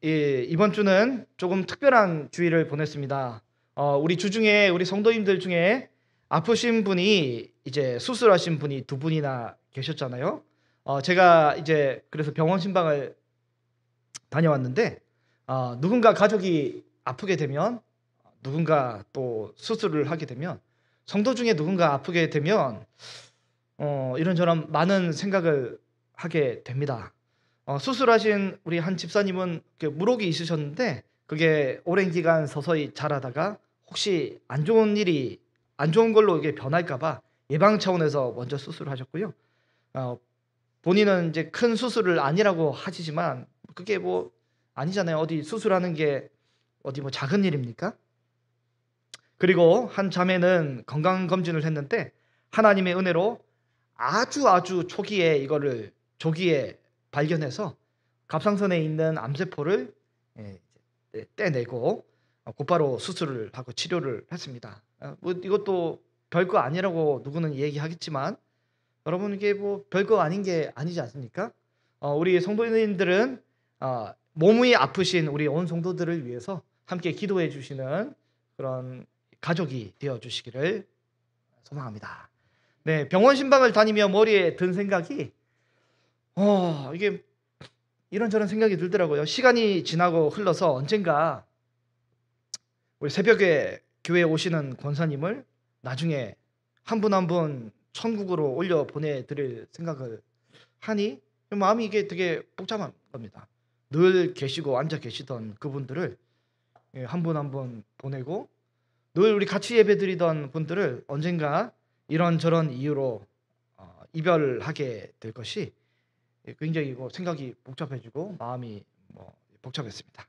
이번 주는 조금 특별한 주일을 보냈습니다. 우리 주중에 우리 성도님들 중에 아프신 분이 이제 수술하신 분이 두 분이나 계셨잖아요. 제가 이제 그래서 병원 신방을 다녀왔는데 누군가 가족이 아프게 되면 누군가 또 수술을 하게 되면 성도 중에 누군가 아프게 되면 이런저런 많은 생각을 하게 됩니다. 수술하신 우리 한 집사님은 물혹이 있으셨는데 그게 오랜 기간 서서히 자라다가 혹시 안 좋은 걸로 이게 변할까봐 예방 차원에서 먼저 수술하셨고요. 본인은 이제 큰 수술을 아니라고 하시지만 그게 뭐 아니잖아요. 어디 수술하는 게 어디 뭐 작은 일입니까? 그리고 한 자매는 건강 검진을 했는데 하나님의 은혜로 아주 초기에 이거를 조기에 발견해서 갑상선에 있는 암세포를 떼내고 곧바로 수술을 하고 치료를 했습니다. 뭐 이것도 별거 아니라고 누구는 얘기하겠지만 여러분 이게 뭐 별거 아닌 게 아니지 않습니까? 우리 성도님들은 몸이 아프신 우리 온 성도들을 위해서 함께 기도해 주시는 그런 가족이 되어 주시기를 소망합니다. 네, 병원 신방을 다니며 머리에 든 생각이 이게 이런저런 생각이 들더라고요. 시간이 지나고 흘러서 언젠가 우리 새벽에 교회에 오시는 권사님을 나중에 한 분 한 분 천국으로 올려 보내드릴 생각을 하니 마음이 이게 되게 복잡한 겁니다. 늘 계시고 앉아 계시던 그분들을 한 분 한 분 보내고 늘 우리 같이 예배드리던 분들을 언젠가 이런저런 이유로 이별하게 될 것이 굉장히 생각이 복잡해지고 마음이 복잡했습니다.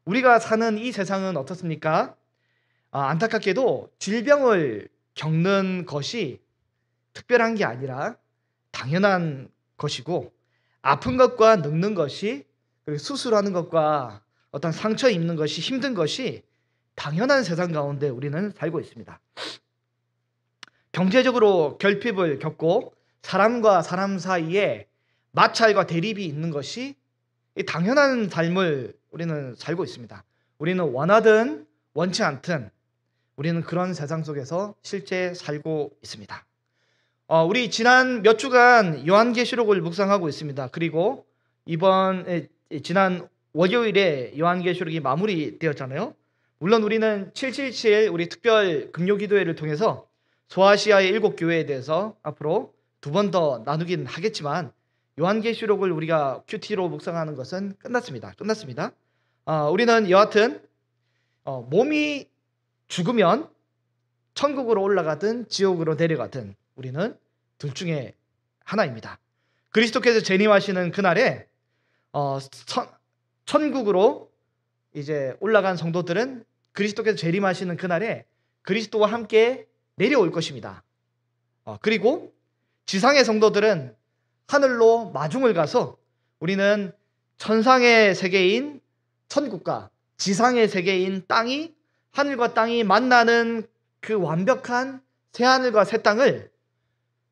우리가 사는 이 세상은 어떻습니까? 안타깝게도 질병을 겪는 것이 특별한 게 아니라 당연한 것이고 아픈 것과 늙는 것이 그리고 수술하는 것과 어떤 상처 입는 것이 힘든 것이 당연한 세상 가운데 우리는 살고 있습니다. 경제적으로 결핍을 겪고 사람과 사람 사이에 마찰과 대립이 있는 것이 당연한 삶을 우리는 살고 있습니다. 우리는 원하든 원치 않든 우리는 그런 세상 속에서 실제 살고 있습니다. 우리 지난 몇 주간 요한계시록을 묵상하고 있습니다. 그리고 지난 월요일에 요한계시록이 마무리되었잖아요. 물론 우리는 777 우리 특별 금요기도회를 통해서 소아시아의 7교회에 대해서 앞으로 2번 더 나누긴 하겠지만 요한계시록을 우리가 큐티로 묵상하는 것은 끝났습니다. 우리는 여하튼 몸이 죽으면 천국으로 올라가든 지옥으로 내려가든 우리는 둘 중에 하나입니다. 그리스도께서 재림하시는 그날에 천국으로 이제 올라간 성도들은 그리스도께서 재림하시는 그날에 그리스도와 함께 내려올 것입니다. 그리고 지상의 성도들은 하늘로 마중을 가서 우리는 천상의 세계인 천국과 지상의 세계인 땅이 하늘과 땅이 만나는 그 완벽한 새하늘과 새 땅을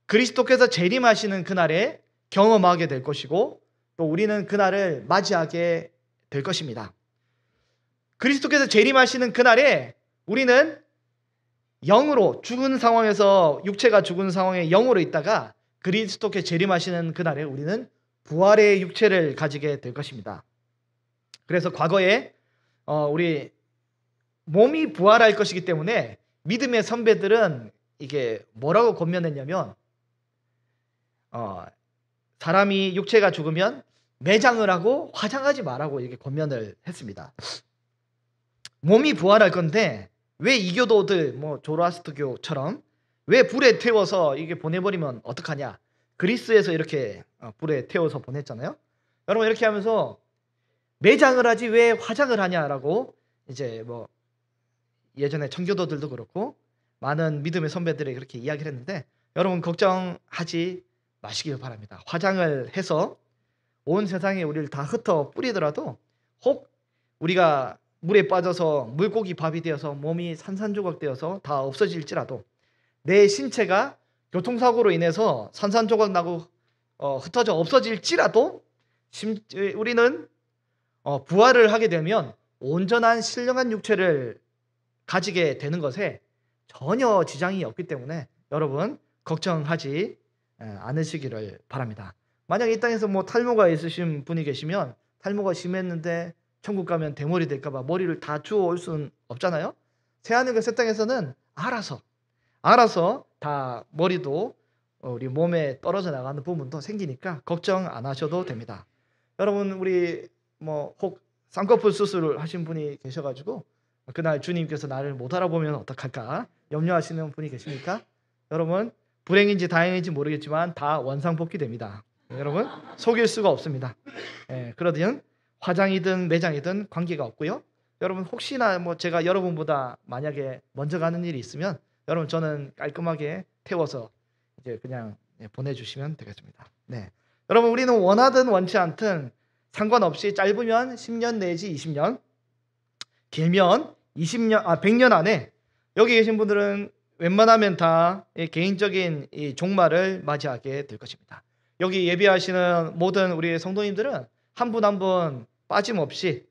그리스도께서 재림하시는 그날에 경험하게 될 것이고 또 우리는 그날을 맞이하게 될 것입니다. 그리스도께서 재림하시는 그날에 우리는 영으로 죽은 상황에서 육체가 죽은 상황에 영으로 있다가 그리스도께서 재림하시는 그날에 우리는 부활의 육체를 가지게 될 것입니다. 그래서 과거에 우리 몸이 부활할 것이기 때문에 믿음의 선배들은 이게 뭐라고 권면했냐면 사람이 육체가 죽으면 매장을 하고 화장하지 말라고 이렇게 권면을 했습니다. 몸이 부활할 건데 왜 이교도들 조로아스터교처럼 왜 불에 태워서 이게 보내버리면 어떡하냐? 그리스에서 이렇게 불에 태워서 보냈잖아요. 여러분 이렇게 하면서 매장을 하지 왜 화장을 하냐라고 이제 예전에 청교도들도 그렇고 많은 믿음의 선배들이 그렇게 이야기를 했는데 여러분 걱정하지 마시길 바랍니다. 화장을 해서 온 세상에 우리를 다 흩어 뿌리더라도 혹 우리가 물에 빠져서 물고기 밥이 되어서 몸이 산산조각 되어서 다 없어질지라도 내 신체가 교통사고로 인해서 산산조각 나고 흩어져 없어질지라도 우리는 부활을 하게 되면 온전한 신령한 육체를 가지게 되는 것에 전혀 지장이 없기 때문에 여러분 걱정하지 않으시기를 바랍니다. 만약 이 땅에서 뭐 탈모가 있으신 분이 계시면 탈모가 심했는데 천국 가면 대머리 될까 봐 머리를 다 주워 올 수는 없잖아요. 새하늘과 새 땅에서는 알아서 다 머리도 우리 몸에 떨어져 나가는 부분도 생기니까 걱정 안 하셔도 됩니다. 여러분 우리 뭐 혹 쌍꺼풀 수술을 하신 분이 계셔가지고 그날 주님께서 나를 못 알아보면 어떡할까 염려하시는 분이 계십니까? 여러분 불행인지 다행인지 모르겠지만 다 원상복귀됩니다. 여러분 속일 수가 없습니다. 그러든 화장이든 매장이든 관계가 없고요. 여러분 혹시나 뭐 제가 여러분보다 만약에 먼저 가는 일이 있으면 여러분 저는 깔끔하게 태워서 이제 그냥 보내주시면 되겠습니다. 네, 여러분 우리는 원하든 원치 않든 상관없이 짧으면 10년 내지 20년, 길면 100년 안에 여기 계신 분들은 웬만하면 다 개인적인 이 종말을 맞이하게 될 것입니다. 여기 예배하시는 모든 우리 성도님들은 한 분 한 분 빠짐없이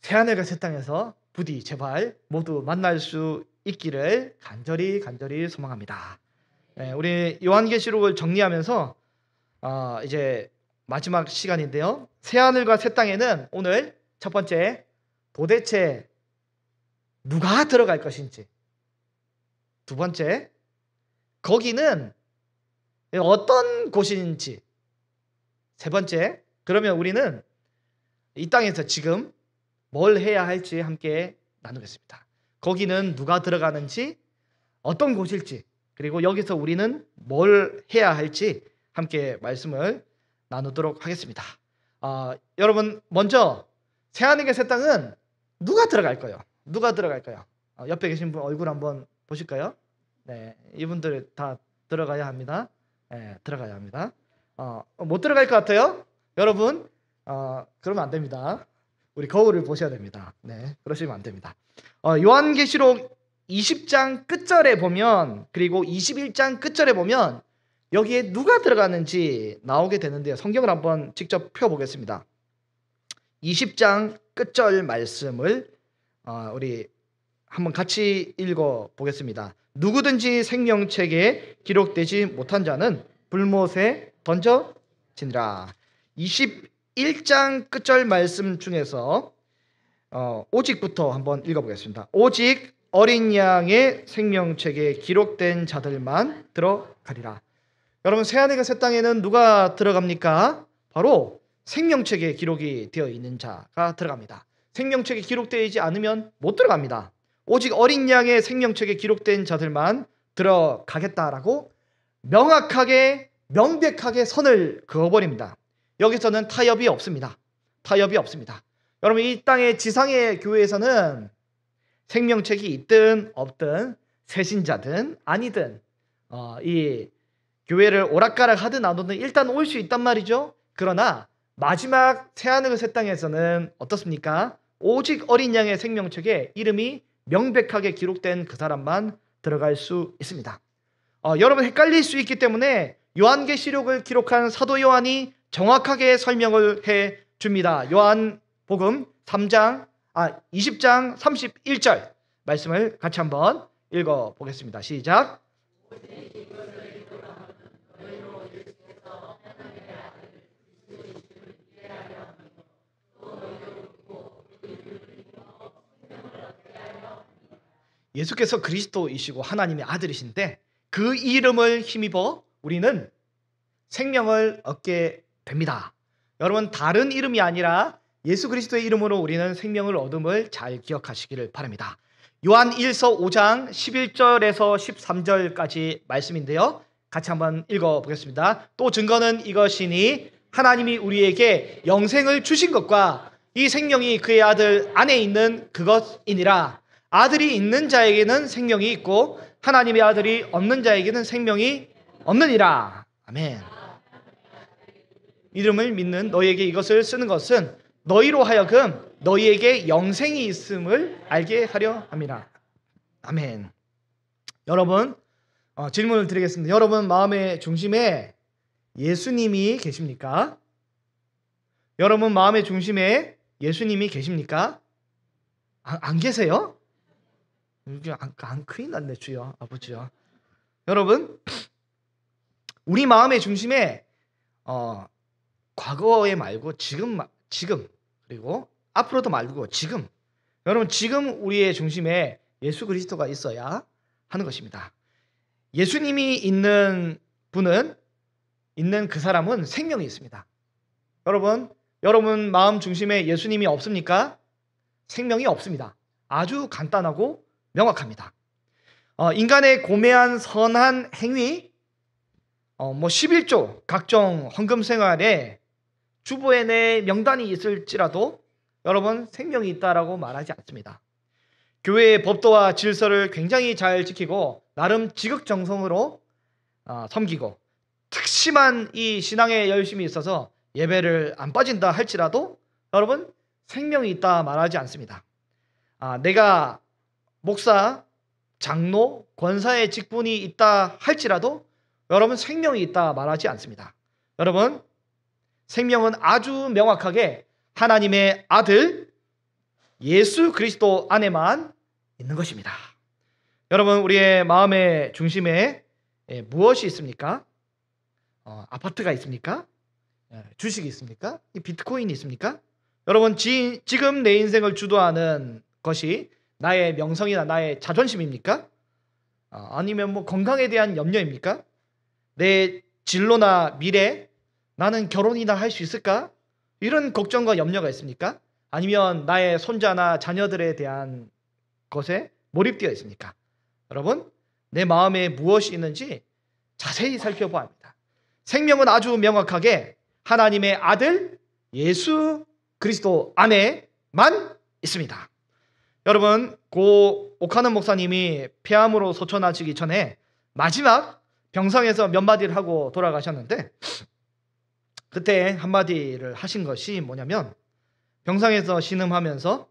새하늘과 새 땅에서 부디 제발 모두 만날 수 있기를 간절히 소망합니다. 우리 요한계시록을 정리하면서 이제 마지막 시간인데요. 새하늘과 새 땅에는 오늘 첫 번째 도대체 누가 들어갈 것인지, 두 번째 거기는 어떤 곳인지, 세 번째 그러면 우리는 이 땅에서 지금 뭘 해야 할지 함께 나누겠습니다. 거기는 누가 들어가는지, 어떤 곳일지, 그리고 여기서 우리는 뭘 해야 할지 함께 말씀을 나누도록 하겠습니다. 여러분 먼저 새하늘과 새 땅은 누가 들어갈까요? 누가 들어갈까요? 옆에 계신 분 얼굴 한번 보실까요? 네, 이분들 다 들어가야 합니다. 네, 들어가야 합니다. 못 들어갈 것 같아요? 여러분 그러면 안 됩니다. 우리 거울을 보셔야 됩니다. 네, 그러시면 안 됩니다. 요한계시록 20장 끝절에 보면 그리고 21장 끝절에 보면 여기에 누가 들어가는지 나오게 되는데요. 성경을 한번 직접 펴보겠습니다. 20장 끝절 말씀을 우리 한번 같이 읽어보겠습니다. 누구든지 생명책에 기록되지 못한 자는 불못에 던져지니라. 21장 끝절 말씀 중에서 오직부터 한번 읽어보겠습니다. 오직 어린 양의 생명책에 기록된 자들만 들어가리라. 여러분 새하늘과 새 땅에는 누가 들어갑니까? 바로 생명책에 기록이 되어 있는 자가 들어갑니다. 생명책에 기록되지 않으면 못 들어갑니다. 오직 어린 양의 생명책에 기록된 자들만 들어가겠다라고 명확하게 명백하게 선을 그어버립니다. 여기서는 타협이 없습니다. 타협이 없습니다. 여러분 이 땅의 지상의 교회에서는 생명책이 있든 없든 새신자든 아니든 이 교회를 오락가락 하든 안 오든 일단 올 수 있단 말이죠. 그러나 마지막 새하늘 새 땅에서는 어떻습니까? 오직 어린 양의 생명책에 이름이 명백하게 기록된 그 사람만 들어갈 수 있습니다. 여러분 헷갈릴 수 있기 때문에 요한계시록을 기록한 사도 요한이 정확하게 설명을 해 줍니다. 요한복음 20장 31절 말씀을 같이 한번 읽어보겠습니다. 시작. 예수께서 그리스도이시고 하나님의 아들이신데 그 이름을 힘입어 우리는 생명을 얻게 됩니다. 여러분 다른 이름이 아니라 예수 그리스도의 이름으로 우리는 생명을 얻음을 잘 기억하시기를 바랍니다. 요한 1서 5장 11절에서 13절까지 말씀인데요. 같이 한번 읽어보겠습니다. 또 증거는 이것이니 하나님이 우리에게 영생을 주신 것과 이 생명이 그의 아들 안에 있는 그것이니라. 아들이 있는 자에게는 생명이 있고 하나님의 아들이 없는 자에게는 생명이 없느니라. 아멘. 이름을 믿는 너희에게 이것을 쓰는 것은 너희로 하여금 너희에게 영생이 있음을 알게 하려 함이라. 아멘. 여러분 질문을 드리겠습니다. 여러분 마음의 중심에 예수님이 계십니까? 여러분 마음의 중심에 예수님이 계십니까? 안 계세요? 이게 안 큰일 났네 주여 아버지요. 여러분 우리 마음의 중심에 과거에 말고 지금 그리고 앞으로도 말고 지금 여러분 지금 우리의 중심에 예수 그리스도가 있어야 하는 것입니다. 예수님이 있는 그 사람은 생명이 있습니다. 여러분 마음 중심에 예수님이 없습니까? 생명이 없습니다. 아주 간단하고 명확합니다. 인간의 고매한 선한 행위 11조 각종 헌금 생활에 주보에 내 명단이 있을지라도 여러분 생명이 있다라고 말하지 않습니다. 교회의 법도와 질서를 굉장히 잘 지키고 나름 지극정성으로 섬기고 특심한 이 신앙에 열심히 있어서 예배를 안 빠진다 할지라도 여러분 생명이 있다 말하지 않습니다. 내가 목사, 장로, 권사의 직분이 있다 할지라도 여러분 생명이 있다 말하지 않습니다. 여러분 생명은 아주 명확하게 하나님의 아들 예수 그리스도 안에만 있는 것입니다. 여러분 우리의 마음의 중심에 무엇이 있습니까? 아파트가 있습니까? 주식이 있습니까? 비트코인이 있습니까? 여러분 지금 내 인생을 주도하는 것이 나의 명성이나 나의 자존심입니까? 아니면 뭐 건강에 대한 염려입니까? 내 진로나 미래, 나는 결혼이나 할 수 있을까? 이런 걱정과 염려가 있습니까? 아니면 나의 손자나 자녀들에 대한 것에 몰입되어 있습니까? 여러분 내 마음에 무엇이 있는지 자세히 살펴봐야 합니다. 생명은 아주 명확하게 하나님의 아들 예수 그리스도 안에만 있습니다. 여러분 고 오카는 목사님이 폐암으로 소천하시기 전에 마지막 병상에서 몇 마디를 하고 돌아가셨는데 그때 한마디를 하신 것이 뭐냐면 병상에서 신음하면서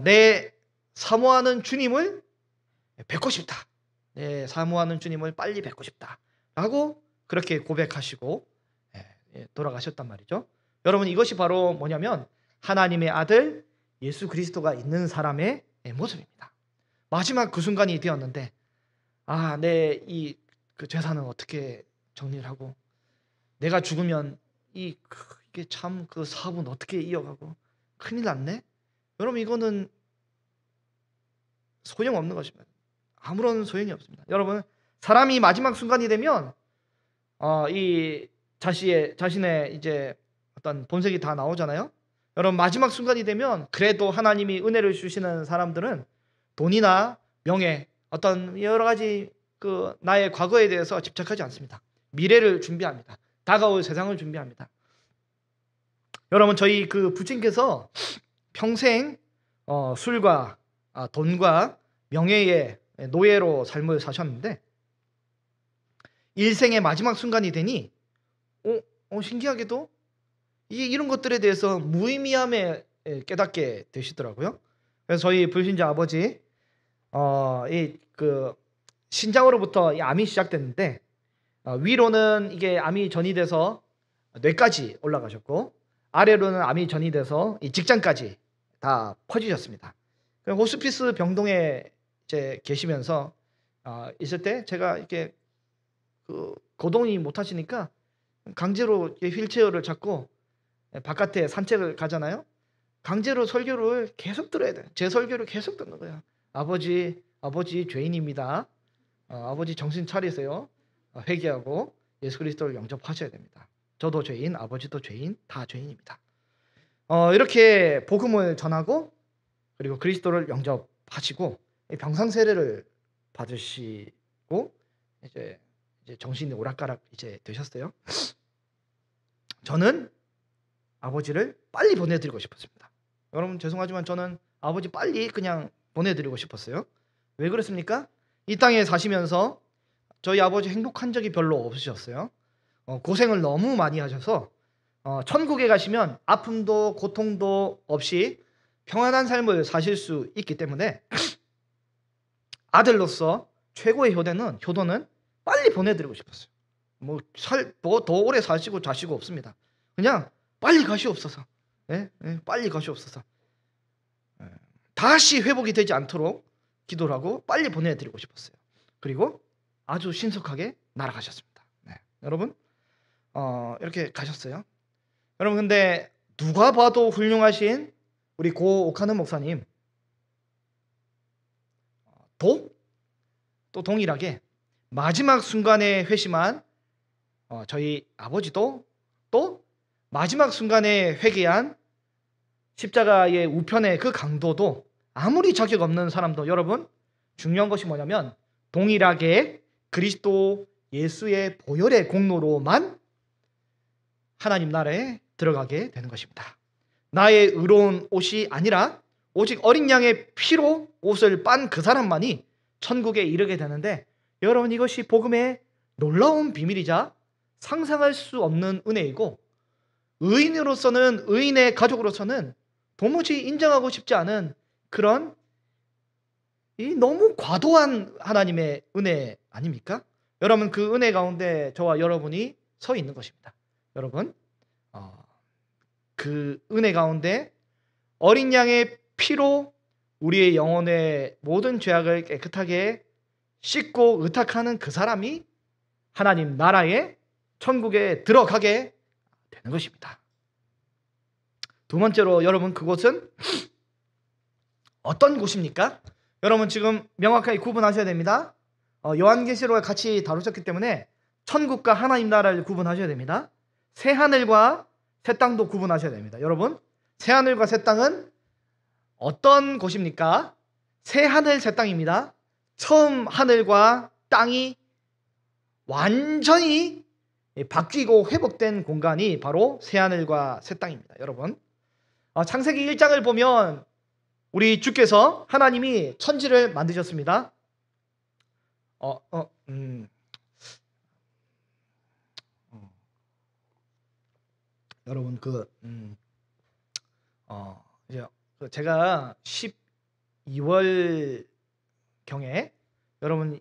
내 사모하는 주님을 뵙고 싶다. 내 사모하는 주님을 빨리 뵙고 싶다. 라고 그렇게 고백하시고 돌아가셨단 말이죠. 여러분 이것이 바로 뭐냐면 하나님의 아들 예수 그리스도가 있는 사람의 모습입니다. 마지막 그 순간이 되었는데 내 이 그 재산은 어떻게 정리를 하고 내가 죽으면 이게 참 그 사업은 어떻게 이어가고 큰일 났네. 여러분 이거는 소용없는 것입니다. 아무런 소용이 없습니다. 여러분 사람이 마지막 순간이 되면 이 자신의 이제 어떤 본색이 다 나오잖아요. 여러분 마지막 순간이 되면 그래도 하나님이 은혜를 주시는 사람들은 돈이나 명예 어떤 여러 가지 그 나의 과거에 대해서 집착하지 않습니다. 미래를 준비합니다. 다가올 세상을 준비합니다. 여러분 저희 그 부친께서 평생 술과 돈과 명예의 노예로 삶을 사셨는데 일생의 마지막 순간이 되니 신기하게도 이런 것들에 대해서 무의미함에 깨닫게 되시더라고요. 그래서 저희 불신자 아버지 신장으로부터 이 암이 시작됐는데 위로는 이게 암이 전이돼서 뇌까지 올라가셨고 아래로는 암이 전이 돼서 이 직장까지 다 퍼지셨습니다. 호스피스 병동에 이제 계시면서 있을 때 제가 이렇게 거동이 못 하시니까 강제로 휠체어를 잡고 바깥에 산책을 가잖아요. 강제로 설교를 계속 들어야 돼요. 제 설교를 계속 듣는 거예요. 아버지 죄인입니다. 아버지 정신 차리세요. 회개하고 예수 그리스도를 영접하셔야 됩니다. 저도 죄인, 아버지도 죄인, 다 죄인입니다. 이렇게 복음을 전하고 그리고 그리스도를 영접하시고 병상 세례를 받으시고 이제 정신이 오락가락 이제 되셨어요. 저는 아버지를 빨리 보내드리고 싶었습니다. 여러분 죄송하지만 저는 아버지 빨리 그냥 보내드리고 싶었어요. 왜 그렇습니까? 이 땅에 사시면서 저희 아버지 행복한 적이 별로 없으셨어요. 고생을 너무 많이 하셔서 천국에 가시면 아픔도 고통도 없이 평안한 삶을 사실 수 있기 때문에 아들로서 최고의 효도는 빨리 보내드리고 싶었어요. 뭐 더 오래 사시고 자시고 없습니다. 그냥 빨리 가시옵소서. 예? 예, 빨리 가시옵소서. 예, 다시 회복이 되지 않도록 기도를 하고 빨리 보내드리고 싶었어요. 그리고 아주 신속하게 날아가셨습니다. 네. 여러분 이렇게 가셨어요. 여러분 근데 누가 봐도 훌륭하신 우리 고 오카노 목사님 또 동일하게 마지막 순간에 회심한 저희 아버지도 또 마지막 순간에 회개한 십자가의 우편의 그 강도도 아무리 자격 없는 사람도 여러분 중요한 것이 뭐냐면 동일하게 그리스도 예수의 보혈의 공로로만 하나님 나라에 들어가게 되는 것입니다. 나의 의로운 옷이 아니라 오직 어린 양의 피로 옷을 빤 그 사람만이 천국에 이르게 되는데 여러분 이것이 복음의 놀라운 비밀이자 상상할 수 없는 은혜이고 의인으로서는 의인의 가족으로서는 도무지 인정하고 싶지 않은 그런 이 너무 과도한 하나님의 은혜 아닙니까? 여러분 그 은혜 가운데 저와 여러분이 서 있는 것입니다. 여러분 그 은혜 가운데 어린 양의 피로 우리의 영혼의 모든 죄악을 깨끗하게 씻고 의탁하는 그 사람이 하나님 나라의 천국에 들어가게 되는 것입니다. 두 번째로 여러분 그곳은 어떤 곳입니까? 여러분 지금 명확하게 구분하셔야 됩니다. 요한계시록을 같이 다루셨기 때문에 천국과 하나님 나라를 구분하셔야 됩니다. 새하늘과 새 땅도 구분하셔야 됩니다. 여러분 새하늘과 새 땅은 어떤 곳입니까? 새하늘 새 땅입니다. 처음 하늘과 땅이 완전히 바뀌고 회복된 공간이 바로 새하늘과 새 땅입니다. 여러분 창세기 1장을 보면 우리 주께서 하나님이 천지를 만드셨습니다. 여러분 이제 제가 12월 경에 여러분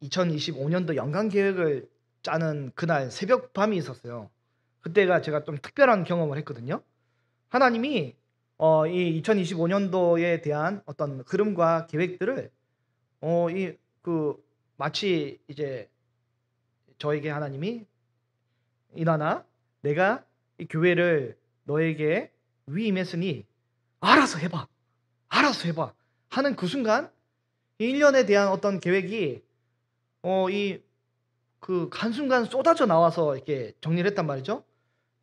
2025년도 연간 계획을 짜는 그날 새벽 밤이 있었어요. 그때가 제가 좀 특별한 경험을 했거든요. 하나님이 이 2025년도에 대한 어떤 흐름과 계획들을 마치 이제 저에게 하나님이 이나나 내가 이 교회를 너에게 위임했으니 알아서 해봐 하는 그 순간 이 1년에 대한 어떤 계획이 한순간 쏟아져 나와서 이렇게 정리를 했단 말이죠.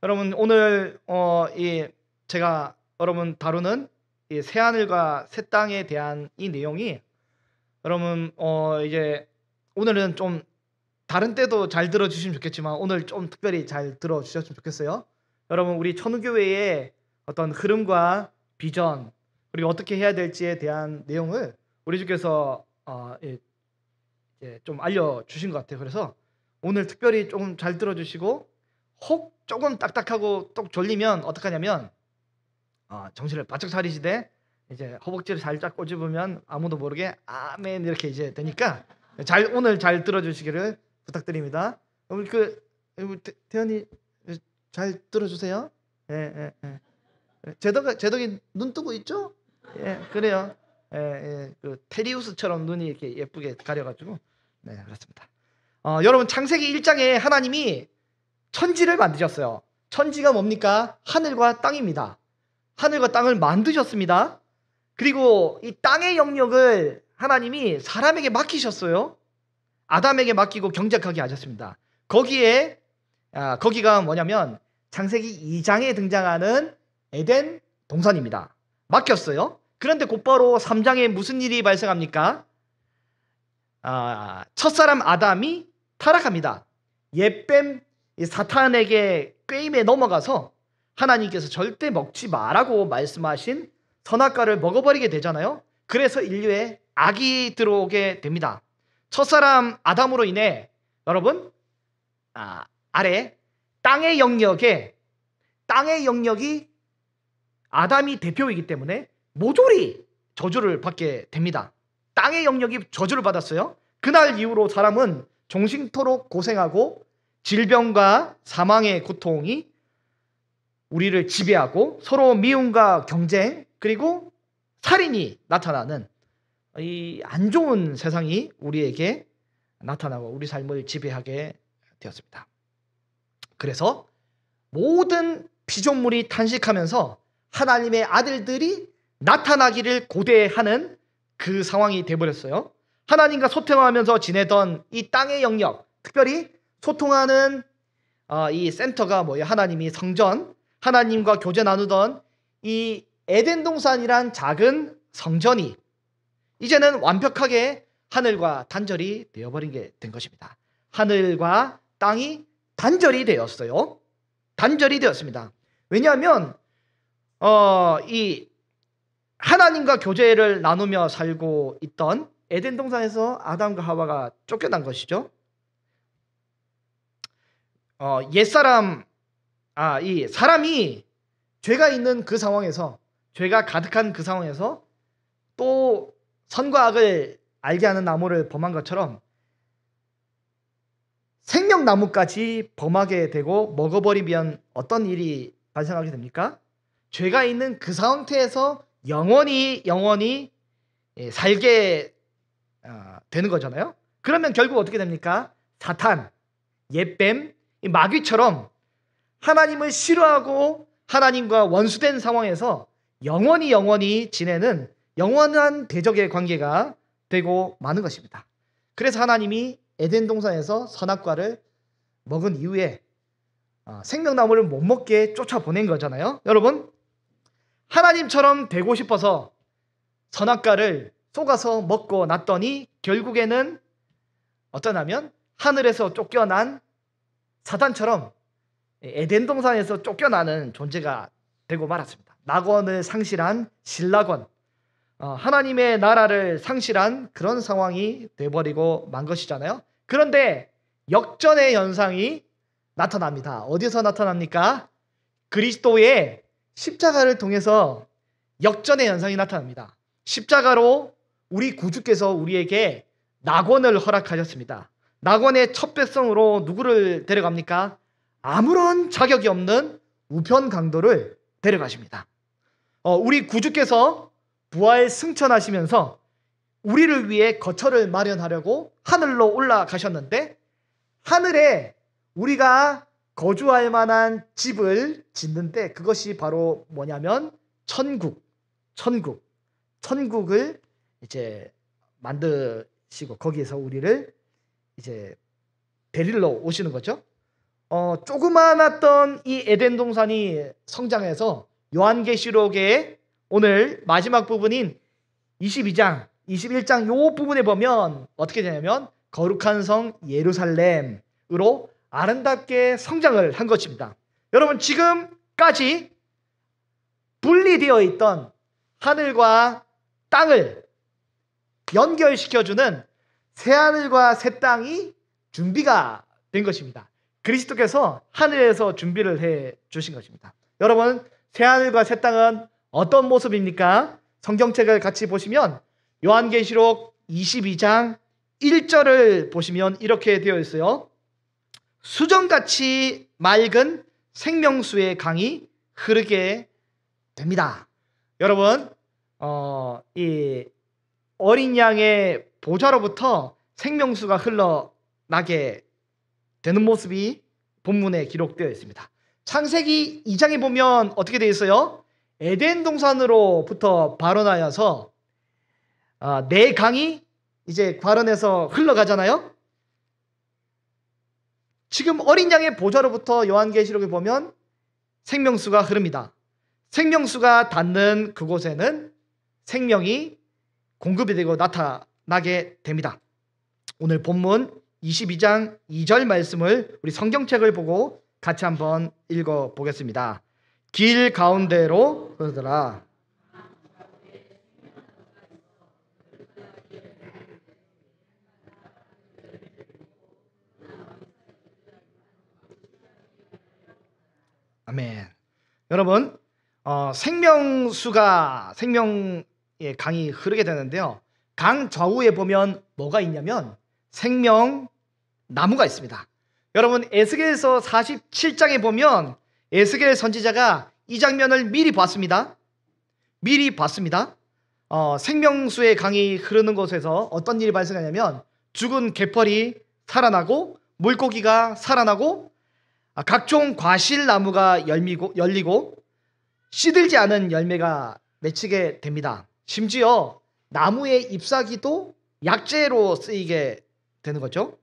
여러분 오늘 제가 여러분 다루는 이 새하늘과 새 땅에 대한 이 내용이 여러분 이제 오늘은 좀 다른 때도 잘 들어주시면 좋겠지만 오늘 좀 특별히 잘 들어주셨으면 좋겠어요. 여러분 우리 천우교회의 어떤 흐름과 비전 그리고 어떻게 해야 될지에 대한 내용을 우리 주께서 좀 알려주신 것 같아요. 그래서 오늘 특별히 조금 잘 들어주시고 혹 조금 딱딱하고 똑 졸리면 어떡하냐면 정신을 바짝 차리시되 이제 허벅지를 살짝 꼬집으면 아무도 모르게 아멘 이렇게 이제 되니까 오늘 잘 들어주시기를 부탁드립니다. 우리 대현이 잘 들어주세요. 예. 제덕이 눈 뜨고 있죠? 예, 그래요. 그 테리우스처럼 눈이 이렇게 예쁘게 가려가지고 네 그렇습니다. 여러분 창세기 1장에 하나님이 천지를 만드셨어요. 천지가 뭡니까? 하늘과 땅입니다. 하늘과 땅을 만드셨습니다. 그리고 이 땅의 영역을 하나님이 사람에게 맡기셨어요. 아담에게 맡기고 경작하게 하셨습니다. 거기가 뭐냐면 창세기 2장에 등장하는 에덴 동산입니다. 맡겼어요. 그런데 곧바로 3장에 무슨 일이 발생합니까? 첫사람 아담이 타락합니다. 옛뱀 사탄에게 꾀임에 넘어가서 하나님께서 절대 먹지 말라고 말씀하신 선악과를 먹어버리게 되잖아요. 그래서 인류에 악이 들어오게 됩니다. 첫사람 아담으로 인해 여러분 아래 땅의 영역이 아담이 대표이기 때문에 모조리 저주를 받게 됩니다. 땅의 영역이 저주를 받았어요. 그날 이후로 사람은 종신토록 고생하고 질병과 사망의 고통이 우리를 지배하고 서로 미움과 경쟁 그리고 살인이 나타나는 이 안 좋은 세상이 우리에게 나타나고 우리 삶을 지배하게 되었습니다. 그래서 모든 피조물이 탄식하면서 하나님의 아들들이 나타나기를 고대하는 그 상황이 되어버렸어요. 하나님과 소통하면서 지내던 이 땅의 영역, 특별히 소통하는 이 센터가 뭐예요? 하나님이 성전, 하나님과 교제 나누던 이 에덴 동산이란 작은 성전이 이제는 완벽하게 하늘과 단절이 되어버린 게 된 것입니다. 하늘과 땅이 단절이 되었어요. 단절이 되었습니다. 왜냐하면 이 하나님과 교제를 나누며 살고 있던 에덴 동산에서 아담과 하와가 쫓겨난 것이죠. 이 사람이 죄가 있는 그 상황에서, 죄가 가득한 그 상황에서 또 선과 악을 알게 하는 나무를 범한 것처럼 생명나무까지 범하게 되고 먹어버리면 어떤 일이 발생하게 됩니까? 죄가 있는 그 상태에서 영원히 살게 되는 거잖아요. 그러면 결국 어떻게 됩니까? 사탄, 옛뱀, 이 마귀처럼 하나님을 싫어하고 하나님과 원수된 상황에서 영원히 지내는 영원한 대적의 관계가 되고 마는 것입니다. 그래서 하나님이 에덴 동산에서 선악과를 먹은 이후에 생명나무를 못 먹게 쫓아보낸 거잖아요. 여러분, 하나님처럼 되고 싶어서 선악과를 쏘가서 먹고 났더니 결국에는 어떠냐면 하늘에서 쫓겨난 사탄처럼 에덴 동산에서 쫓겨나는 존재가 되고 말았습니다. 낙원을 상실한 신락원, 하나님의 나라를 상실한 그런 상황이 돼버리고 만 것이잖아요. 그런데 역전의 현상이 나타납니다. 어디서 나타납니까? 그리스도의 십자가를 통해서 역전의 현상이 나타납니다. 십자가로 우리 구주께서 우리에게 낙원을 허락하셨습니다. 낙원의 첫 백성으로 누구를 데려갑니까? 아무런 자격이 없는 우편 강도를 데려가십니다. 우리 구주께서 부활 승천하시면서 우리를 위해 거처를 마련하려고 하늘로 올라가셨는데, 하늘에 우리가 거주할 만한 집을 짓는데 그것이 바로 뭐냐면 천국을 이제 만드시고 거기에서 우리를 이제 데리러 오시는 거죠. 조그마했던 이 에덴 동산이 성장해서 요한계시록의 오늘 마지막 부분인 22장, 21장 요 부분에 보면 어떻게 되냐면 거룩한 성 예루살렘으로 아름답게 성장을 한 것입니다. 여러분, 지금까지 분리되어 있던 하늘과 땅을 연결시켜주는 새하늘과 새 땅이 준비가 된 것입니다. 그리스도께서 하늘에서 준비를 해 주신 것입니다. 여러분, 새하늘과 새 땅은 어떤 모습입니까? 성경책을 같이 보시면 요한계시록 22장 1절을 보시면 이렇게 되어 있어요. 수정같이 맑은 생명수의 강이 흐르게 됩니다. 여러분, 이 어린 양의 보좌로부터 생명수가 흘러나게 되는 모습이 본문에 기록되어 있습니다. 창세기 2장에 보면 어떻게 되어 있어요? 에덴 동산으로부터 발원하여서 네 강이 이제 발원해서 흘러가잖아요. 지금 어린 양의 보좌로부터 요한계시록에 보면 생명수가 흐릅니다. 생명수가 닿는 그곳에는 생명이 공급이 되고 나타나게 됩니다. 오늘 본문 22장 2절 말씀을 우리 성경책을 보고 같이 한번 읽어보겠습니다. 길 가운데로 흐르더라. 아멘. 여러분, 생명의 강이 흐르게 되는데요. 강 좌우에 보면 뭐가 있냐면 생명 나무가 있습니다. 여러분, 에스겔서 47장에 보면 에스겔 선지자가 이 장면을 미리 봤습니다. 생명수의 강이 흐르는 곳에서 어떤 일이 발생하냐면 죽은 갯벌이 살아나고 물고기가 살아나고 각종 과실나무가 열리고 시들지 않은 열매가 맺히게 됩니다. 심지어 나무의 잎사귀도 약재로 쓰이게 되는 거죠.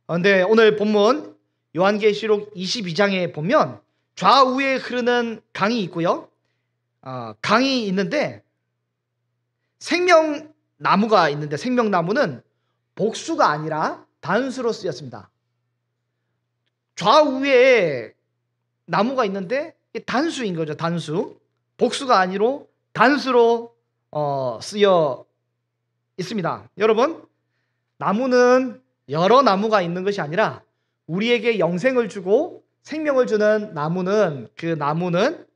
그런데 오늘 본문 요한계시록 22장에 보면 좌우에 흐르는 강이 있고요. 강이 있는데 생명나무가 있는데 생명나무는 복수가 아니라 단수로 쓰였습니다. 좌우에 나무가 있는데 단수인 거죠. 단수. 복수가 아니로 단수로 쓰여 있습니다. 여러분, 나무는 여러 나무가 있는 것이 아니라 우리에게 영생을 주고 생명을 주는 나무는 그 나무는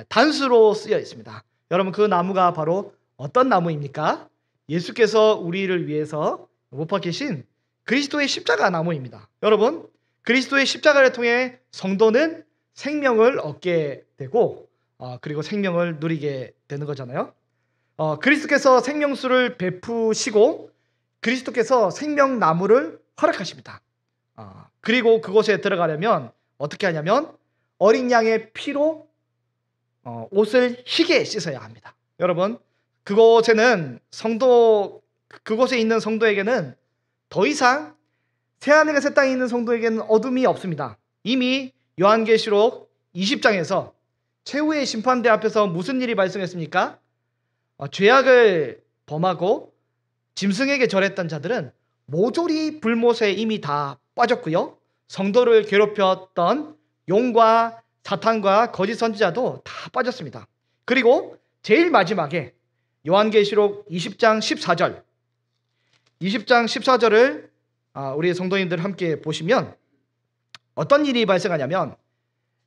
단수로 쓰여 있습니다. 여러분, 그 나무가 바로 어떤 나무입니까? 예수께서 우리를 위해서 못 박히신 그리스도의 십자가 나무입니다. 여러분, 그리스도의 십자가를 통해 성도는 생명을 얻게 되고 그리고 생명을 누리게 되는 거잖아요. 그리스도께서 생명수를 베푸시고 그리스도께서 생명나무를 허락하십니다. 그리고 그곳에 들어가려면 어떻게 하냐면 어린 양의 피로 옷을 희게 씻어야 합니다. 여러분, 그곳에 있는 성도에게는 더 이상 새하늘과 새 땅에 있는 성도에게는 어둠이 없습니다. 이미 요한계시록 20장에서 최후의 심판대 앞에서 무슨 일이 발생했습니까? 죄악을 범하고 짐승에게 절했던 자들은 모조리 불못에 이미 다 빠졌고요. 성도를 괴롭혔던 용과 사탄과 거짓 선지자도 다 빠졌습니다. 그리고 제일 마지막에 요한계시록 20장 14절을 우리 성도님들 함께 보시면 어떤 일이 발생하냐면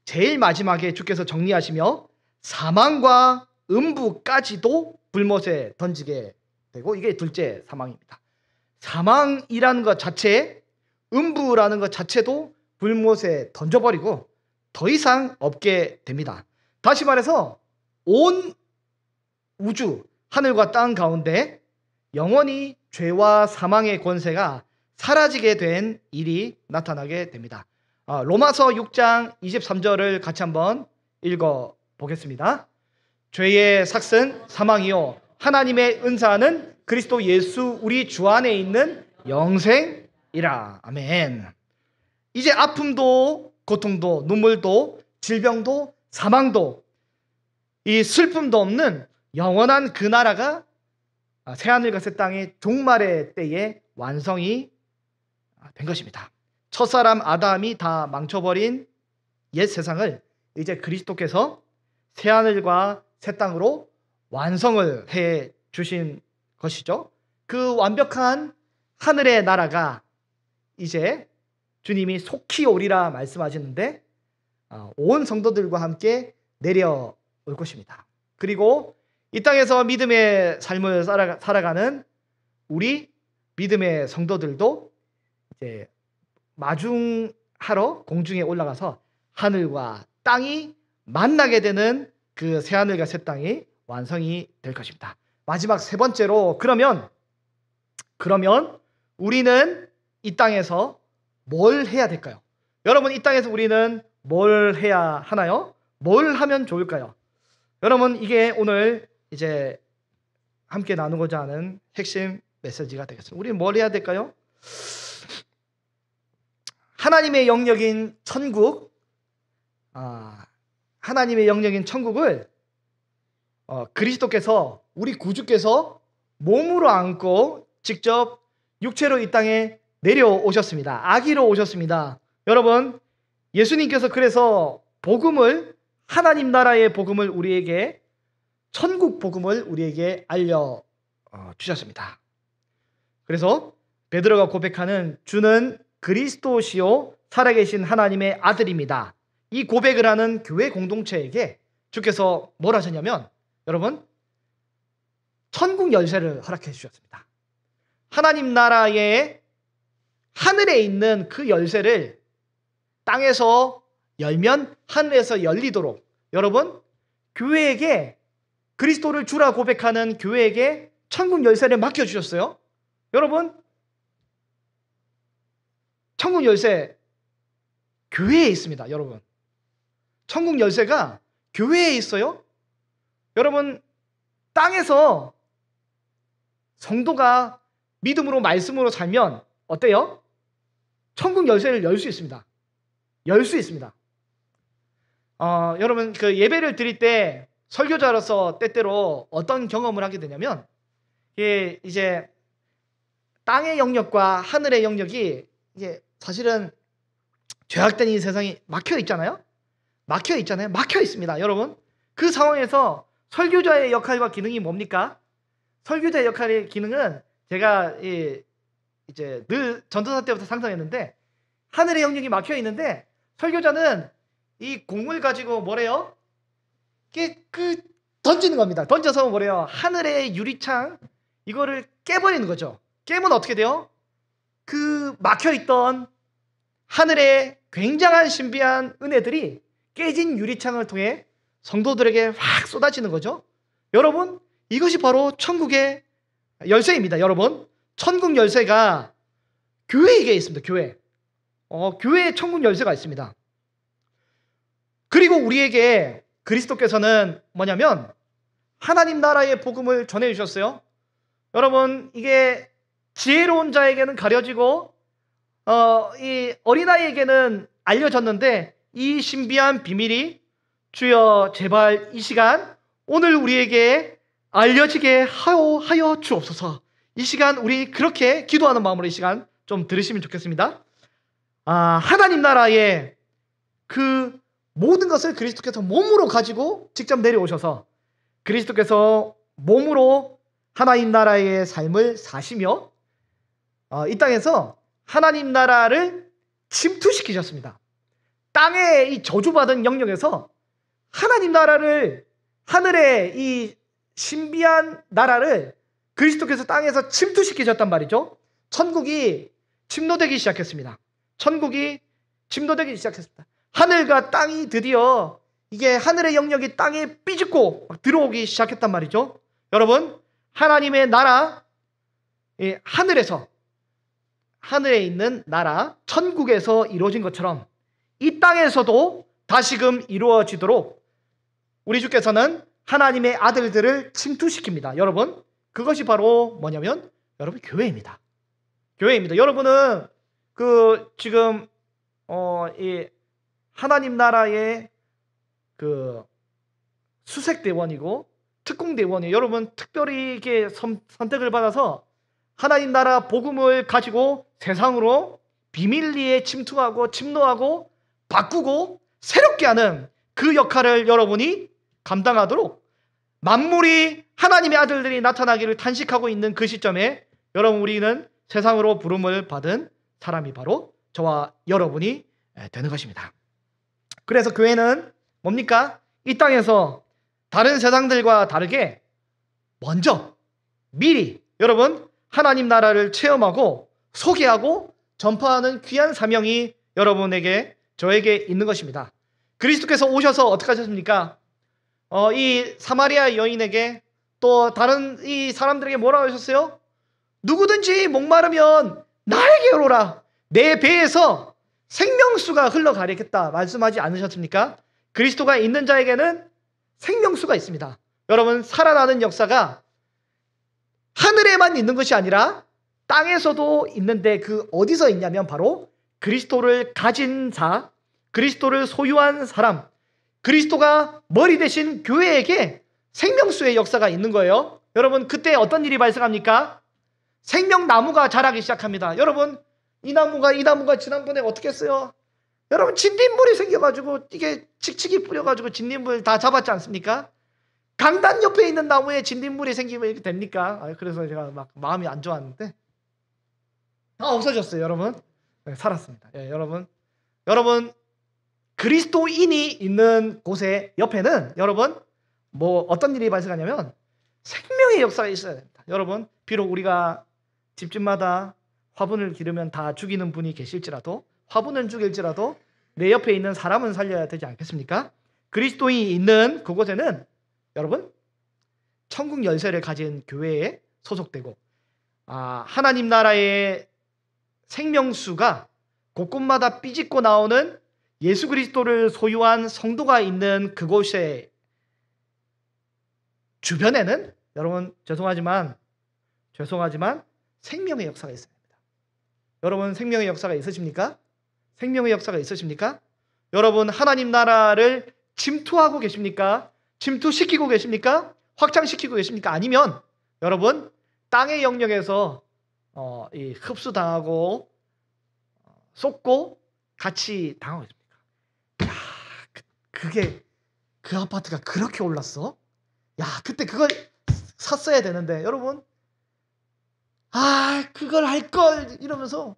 제일 마지막에 주께서 정리하시며 사망과 음부까지도 불못에 던지게 되고, 이게 둘째 사망입니다. 사망이라는 것 자체, 음부라는 것 자체도 불못에 던져버리고 더 이상 없게 됩니다. 다시 말해서 온 우주, 하늘과 땅 가운데 영원히 죄와 사망의 권세가 사라지게 된 일이 나타나게 됩니다. 로마서 6장 23절을 같이 한번 읽어 보겠습니다. 죄의 삭은 사망이요 하나님의 은사는 그리스도 예수 우리 주 안에 있는 영생이라. 아멘. 이제 아픔도 고통도 눈물도 질병도 사망도 이 슬픔도 없는 영원한 그 나라가 새하늘과 새 땅의 종말의 때에 완성이 된 것입니다. 첫사람 아담이 다 망쳐버린 옛 세상을 이제 그리스도께서 새하늘과 새 땅으로 완성을 해 주신 것이죠. 그 완벽한 하늘의 나라가 이제 주님이 속히 오리라 말씀하시는데 온 성도들과 함께 내려올 것입니다. 그리고 이 땅에서 믿음의 삶을 살아가는 우리 믿음의 성도들도 이제 마중하러 공중에 올라가서 하늘과 땅이 만나게 되는 그 새하늘과 새 땅이 완성이 될 것입니다. 마지막 세 번째로 그러면 우리는 이 땅에서 뭘 해야 될까요? 여러분, 이 땅에서 우리는 뭘 해야 하나요? 뭘 하면 좋을까요? 여러분, 이게 오늘 이제 함께 나누고자 하는 핵심 메시지가 되겠습니다. 우리는 뭘 해야 될까요? 하나님의 영역인 천국, 하나님의 영역인 천국을 그리스도께서, 우리 구주께서 몸으로 안고 직접 육체로 이 땅에 내려오셨습니다. 아기로 오셨습니다. 여러분, 예수님께서 그래서 복음을, 하나님 나라의 복음을 우리에게, 천국 복음을 우리에게 알려 주셨습니다. 그래서 베드로가 고백하는 주는 그리스도시요 살아계신 하나님의 아들입니다. 이 고백을 하는 교회 공동체에게 주께서 뭘 하셨냐면, 여러분, 천국 열쇠를 허락해 주셨습니다. 하나님 나라의 하늘에 있는 그 열쇠를 땅에서 열면 하늘에서 열리도록 여러분 교회에게 그리스도를 주라 고백하는 교회에게 천국 열쇠를 맡겨주셨어요. 여러분 천국 열쇠 교회에 있습니다. 여러분 천국 열쇠가 교회에 있어요. 여러분 땅에서 성도가 믿음으로 말씀으로 살면 어때요? 천국 열쇠를 열 수 있습니다. 열 수 있습니다. 여러분 그 예배를 드릴 때 설교자로서 때때로 어떤 경험을 하게 되냐면 이제 땅의 영역과 하늘의 영역이 이게 사실은 죄악된 이 세상이 막혀 있잖아요. 막혀 있습니다. 여러분 그 상황에서 설교자의 역할과 기능이 뭡니까? 설교자의 역할의 기능은 제가 이제 늘 전도사 때부터 상상했는데 하늘의 영역이 막혀 있는데 설교자는 이 공을 가지고 뭐래요? 던지는 겁니다. 던져서 뭐래요? 하늘의 유리창 이거를 깨버리는 거죠. 깨면 어떻게 돼요? 그 막혀있던 하늘의 굉장한 신비한 은혜들이 깨진 유리창을 통해 성도들에게 확 쏟아지는 거죠. 여러분 이것이 바로 천국의 열쇠입니다. 여러분 천국 열쇠가 교회에게 있습니다. 교회에 천국 열쇠가 있습니다. 그리고 우리에게 그리스도께서는 뭐냐면 하나님 나라의 복음을 전해주셨어요. 여러분 이게 지혜로운 자에게는 가려지고 이 어린아이에게는 알려졌는데 이 신비한 비밀이 주여 제발 이 시간 오늘 우리에게 알려지게 하여 주옵소서. 이 시간 우리 그렇게 기도하는 마음으로 이 시간 좀 들으시면 좋겠습니다. 하나님 나라의 그 모든 것을 그리스도께서 몸으로 가지고 직접 내려오셔서 그리스도께서 몸으로 하나님 나라의 삶을 사시며 이 땅에서 하나님 나라를 침투시키셨습니다. 땅의 이 저주받은 영역에서 하나님 나라를 하늘의 이 신비한 나라를 그리스도께서 땅에서 침투시키셨단 말이죠. 천국이 침노되기 시작했습니다. 하늘과 땅이 드디어 이게 하늘의 영역이 땅에 삐집고 들어오기 시작했단 말이죠. 여러분 하나님의 나라 하늘에 있는 나라 천국에서 이루어진 것처럼 이 땅에서도 다시금 이루어지도록 우리 주께서는 하나님의 아들들을 침투시킵니다. 여러분 그것이 바로 뭐냐면 여러분 교회입니다. 여러분은 지금 이 하나님 나라의 그 수색대원이고 특공대원이에요. 여러분 특별히 이게 선택을 받아서 하나님 나라 복음을 가지고 세상으로 비밀리에 침투하고 침노하고 바꾸고 새롭게 하는 그 역할을 여러분이 감당하도록 만물이 하나님의 아들들이 나타나기를 탄식하고 있는 그 시점에 여러분 우리는 세상으로 부름을 받은 사람이 바로 저와 여러분이 되는 것입니다. 그래서 교회는 뭡니까? 이 땅에서 다른 세상들과 다르게 먼저 미리 여러분 하나님 나라를 체험하고 소개하고 전파하는 귀한 사명이 여러분에게 저에게 있는 것입니다. 그리스도께서 오셔서 어떻게 하셨습니까? 이 사마리아 여인에게 또 다른 이 사람들에게 뭐라고 하셨어요? 누구든지 목마르면 나에게 오라. 내 배에서 생명수가 흘러가리겠다 말씀하지 않으셨습니까? 그리스도가 있는 자에게는 생명수가 있습니다. 여러분 살아나는 역사가 하늘에만 있는 것이 아니라 땅에서도 있는데 그 어디서 있냐면 바로 그리스도를 가진 자, 그리스도를 소유한 사람, 그리스도가 머리 대신 교회에게 생명수의 역사가 있는 거예요. 여러분 그때 어떤 일이 발생합니까? 생명나무가 자라기 시작합니다. 여러분 이 나무가 지난번에 어떻게 했어요? 여러분 진딧물이 생겨가지고 이게 칙칙이 뿌려가지고 진딧물 다 잡았지 않습니까? 강단 옆에 있는 나무에 진딧물이 생기면 이렇게 됩니까? 그래서 제가 막 마음이 안 좋았는데 없어졌어요. 여러분 살았습니다. 여러분 그리스도인이 있는 곳에 옆에는 여러분 뭐 어떤 일이 발생하냐면 생명의 역사가 있어야 됩니다. 여러분 비록 우리가 집집마다 화분을 기르면 다 죽이는 분이 계실지라도 화분은 죽일지라도 내 옆에 있는 사람은 살려야 되지 않겠습니까? 그리스도인이 있는 그곳에는 여러분 천국 열쇠를 가진 교회에 소속되고 하나님 나라의 생명수가 곳곳마다 삐짓고 나오는 예수 그리스도를 소유한 성도가 있는 그곳의 주변에는 여러분 죄송하지만 생명의 역사가 있어야 합니다. 여러분 생명의 역사가 있으십니까? 생명의 역사가 있으십니까? 여러분 하나님 나라를 침투하고 계십니까? 침투시키고 계십니까? 확장시키고 계십니까? 아니면 여러분 땅의 영역에서 이 흡수당하고 쏟고 같이 당하고 있습니까? 야, 그게 그 아파트가 그렇게 올랐어? 야, 그때 그걸 샀어야 되는데 여러분 그걸 할 걸 이러면서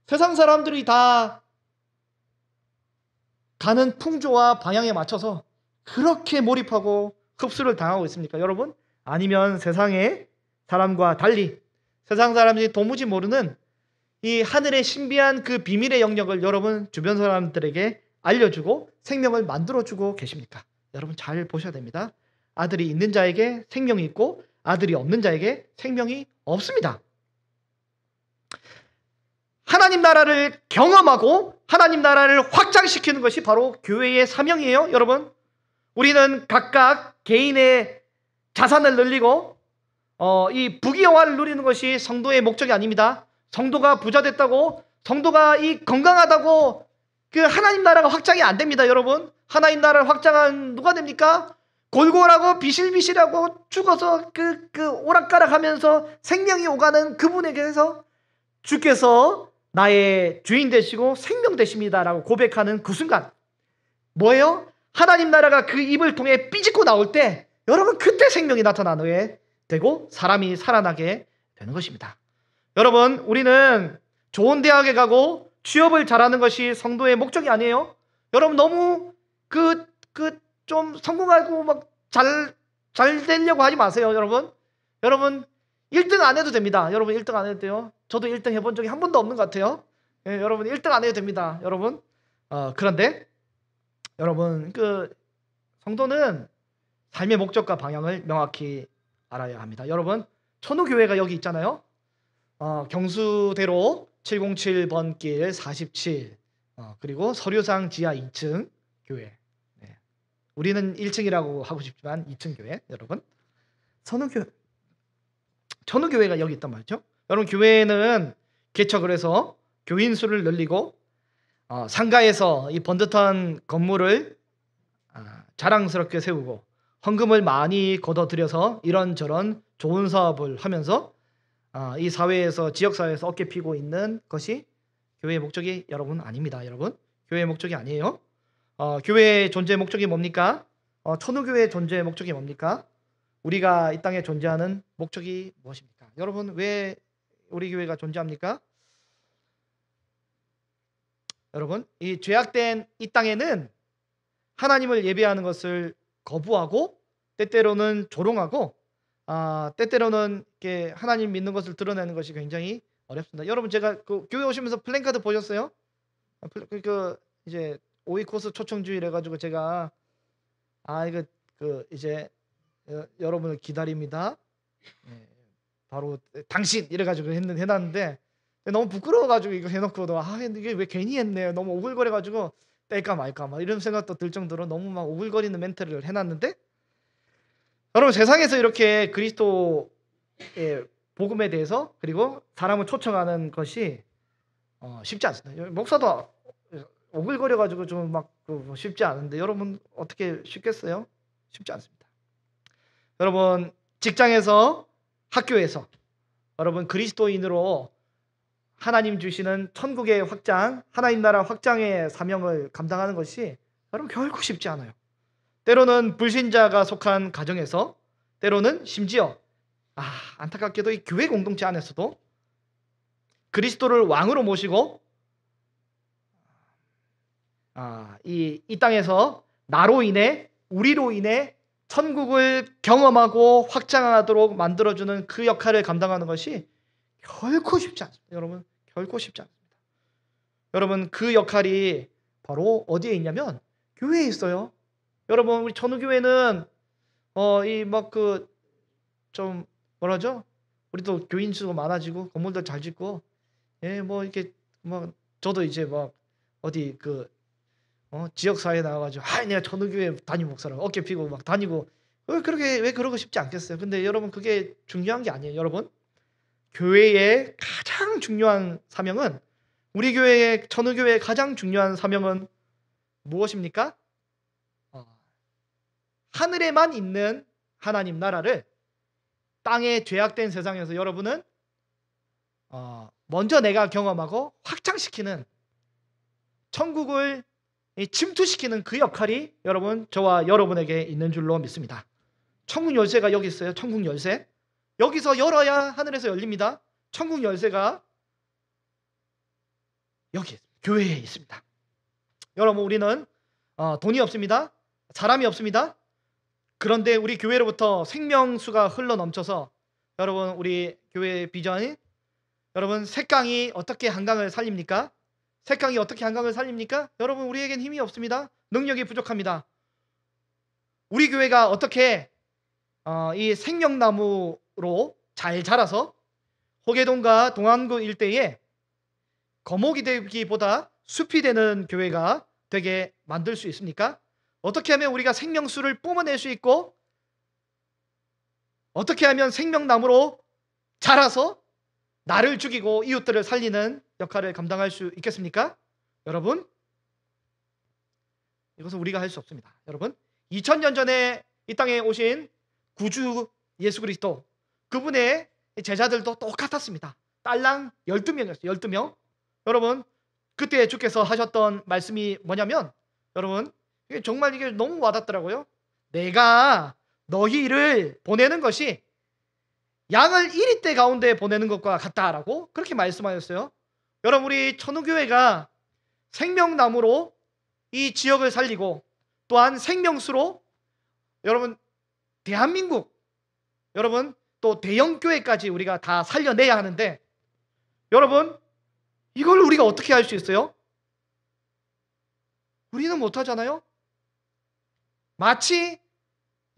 세상 사람들이 다 가는 풍조와 방향에 맞춰서 그렇게 몰입하고 흡수를 당하고 있습니까? 여러분? 아니면 세상의 사람과 달리 세상 사람들이 도무지 모르는 이 하늘의 신비한 그 비밀의 영역을 여러분 주변 사람들에게 알려주고 생명을 만들어주고 계십니까? 여러분 잘 보셔야 됩니다. 아들이 있는 자에게 생명이 있고 아들이 없는 자에게 생명이 없습니다. 하나님 나라를 경험하고 하나님 나라를 확장시키는 것이 바로 교회의 사명이에요. 여러분 우리는 각각 개인의 자산을 늘리고 이 부귀영화를 누리는 것이 성도의 목적이 아닙니다. 성도가 부자 됐다고 성도가 이 건강하다고 그 하나님 나라가 확장이 안 됩니다. 여러분 하나님 나라를 확장한 누가 됩니까? 골골하고 비실비실하고 죽어서 그 오락가락하면서 생명이 오가는 그분에게서 주께서 나의 주인 되시고 생명 되십니다라고 고백하는 그 순간 뭐예요? 하나님 나라가 그 입을 통해 삐짓고 나올 때 여러분 그때 생명이 나타나게 되고 사람이 살아나게 되는 것입니다. 여러분 우리는 좋은 대학에 가고 취업을 잘하는 것이 성도의 목적이 아니에요. 여러분 너무 좀 성공하고 막 잘 되려고 하지 마세요. 여러분 1등 안 해도 됩니다. 여러분 1등 안 해도 돼요. 저도 1등 해본 적이 한 번도 없는 것 같아요. 여러분 1등 안 해도 됩니다. 여러분 그런데 여러분 그 성도는 삶의 목적과 방향을 명확히 알아야 합니다. 여러분 천우교회가 여기 있잖아요. 경수대로 707번 길 47 그리고 서류상 지하 2층 교회. 우리는 1층이라고 하고 싶지만 2층 교회. 여러분 천우교회가 여기 있단 말이죠. 여러분 교회는 개척을 해서 교인 수를 늘리고 상가에서 이 번듯한 건물을 자랑스럽게 세우고 헌금을 많이 걷어들여서 이런저런 좋은 사업을 하면서 이 사회에서 지역사회에서 어깨 피고 있는 것이 교회의 목적이 여러분 아닙니다. 여러분 교회의 목적이 아니에요. 교회의 존재의 목적이 뭡니까? 천우교회의 존재의 목적이 뭡니까? 우리가 이 땅에 존재하는 목적이 무엇입니까? 여러분 왜 우리 교회가 존재합니까? 여러분 이 죄악된 이 땅에는 하나님을 예배하는 것을 거부하고 때때로는 조롱하고 때때로는 이렇게 하나님 믿는 것을 드러내는 것이 굉장히 어렵습니다. 여러분 제가 그 교회 오시면서 플랜카드 보셨어요? 이제 5위 코스 초청주일 해가지고 제가 이거 이제 여러분을 기다립니다. 바로 당신 이래가지고 해놨는데 너무 부끄러워가지고 이거 해놓고도 이게 왜 괜히 했네. 너무 오글거려가지고 뗄까 말까 막 이런 생각도 들 정도로 너무 막 오글거리는 멘트를 해놨는데 여러분 세상에서 이렇게 그리스도의 복음에 대해서 그리고 사람을 초청하는 것이 쉽지 않습니다. 목사도 오글거려가지고 좀 막 쉽지 않은데 여러분 어떻게 쉽겠어요? 쉽지 않습니다. 여러분 직장에서 학교에서 여러분 그리스도인으로 하나님 주시는 천국의 확장, 하나님 나라 확장의 사명을 감당하는 것이 여러분 결코 쉽지 않아요. 때로는 불신자가 속한 가정에서 때로는 심지어 안타깝게도 이 교회 공동체 안에서도 그리스도를 왕으로 모시고 이 땅에서 나로 인해 우리로 인해 천국을 경험하고 확장하도록 만들어주는 그 역할을 감당하는 것이 결코 쉽지 않습니다. 여러분 결코 쉽지 않습니다. 여러분 그 역할이 바로 어디에 있냐면 교회에 있어요. 여러분, 우리 전우교회는 이 막 그 좀 뭐라죠? 우리도 교인 수가 많아지고 건물도 잘 짓고, 예, 뭐 이렇게 뭐 저도 이제 막 어디 그 지역 사회에 나와가지고 내가 전우교회 담임 목사라고 어깨 피고 막 다니고, 그렇게 왜 그러고 싶지 않겠어요? 근데 여러분, 그게 중요한 게 아니에요. 여러분, 교회의 가장 중요한 사명은, 우리 교회의 전우교회의 가장 중요한 사명은 무엇입니까? 하늘에만 있는 하나님 나라를 땅의 죄악된 세상에서 여러분은 먼저 내가 경험하고 확장시키는, 천국을 침투시키는 그 역할이 여러분, 저와 여러분에게 있는 줄로 믿습니다. 천국 열쇠가 여기 있어요. 천국 열쇠. 여기서 열어야 하늘에서 열립니다. 천국 열쇠가 여기 교회에 있습니다. 여러분, 우리는 돈이 없습니다. 사람이 없습니다. 그런데 우리 교회로부터 생명수가 흘러 넘쳐서, 여러분, 우리 교회의 비전이, 여러분, 색강이 어떻게 한강을 살립니까? 색강이 어떻게 한강을 살립니까? 여러분, 우리에겐 힘이 없습니다. 능력이 부족합니다. 우리 교회가 어떻게 이 생명나무로 잘 자라서 호계동과 동안구 일대에 거목이 되기보다 숲이 되는 교회가 되게 만들 수 있습니까? 어떻게 하면 우리가 생명수를 뿜어낼 수 있고, 어떻게 하면 생명나무로 자라서 나를 죽이고 이웃들을 살리는 역할을 감당할 수 있겠습니까? 여러분, 이것은 우리가 할 수 없습니다. 여러분, 2000년 전에 이 땅에 오신 구주 예수 그리스도, 그분의 제자들도 똑같았습니다. 딸랑 12명이었어요. 12명. 여러분, 그때 주께서 하셨던 말씀이 뭐냐면, 여러분, 이게 정말 이게 너무 와닿더라고요. 내가 너희를 보내는 것이 양을 이리떼 가운데 보내는 것과 같다라고 그렇게 말씀하셨어요. 여러분, 우리 천우교회가 생명나무로 이 지역을 살리고, 또한 생명수로 여러분 대한민국, 여러분 또 대형교회까지 우리가 다 살려내야 하는데, 여러분, 이걸 우리가 어떻게 할 수 있어요? 우리는 못하잖아요. 마치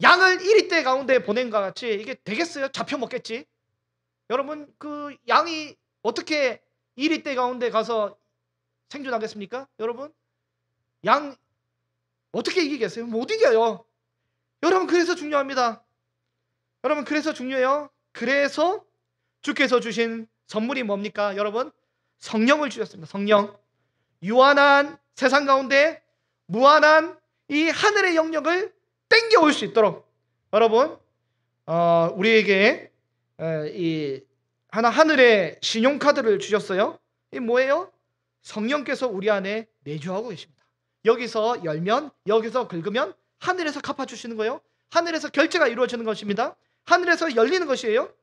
양을 이리떼 가운데 보낸 것 같이 이게 되겠어요? 잡혀 먹겠지. 여러분, 그 양이 어떻게 이리떼 가운데 가서 생존하겠습니까? 여러분, 양 어떻게 이기겠어요? 못 이겨요. 여러분, 그래서 중요합니다. 여러분, 그래서 중요해요. 그래서 주께서 주신 선물이 뭡니까? 여러분, 성령을 주셨습니다. 성령. 유한한 세상 가운데 무한한 이 하늘의 영역을 땡겨올 수 있도록, 여러분, 우리에게 이 하늘의 신용카드를 주셨어요. 이 뭐예요? 성령께서 우리 안에 내주하고 계십니다. 여기서 열면, 여기서 긁으면 하늘에서 갚아주시는 거예요. 하늘에서 결제가 이루어지는 것입니다. 하늘에서 열리는 것이에요.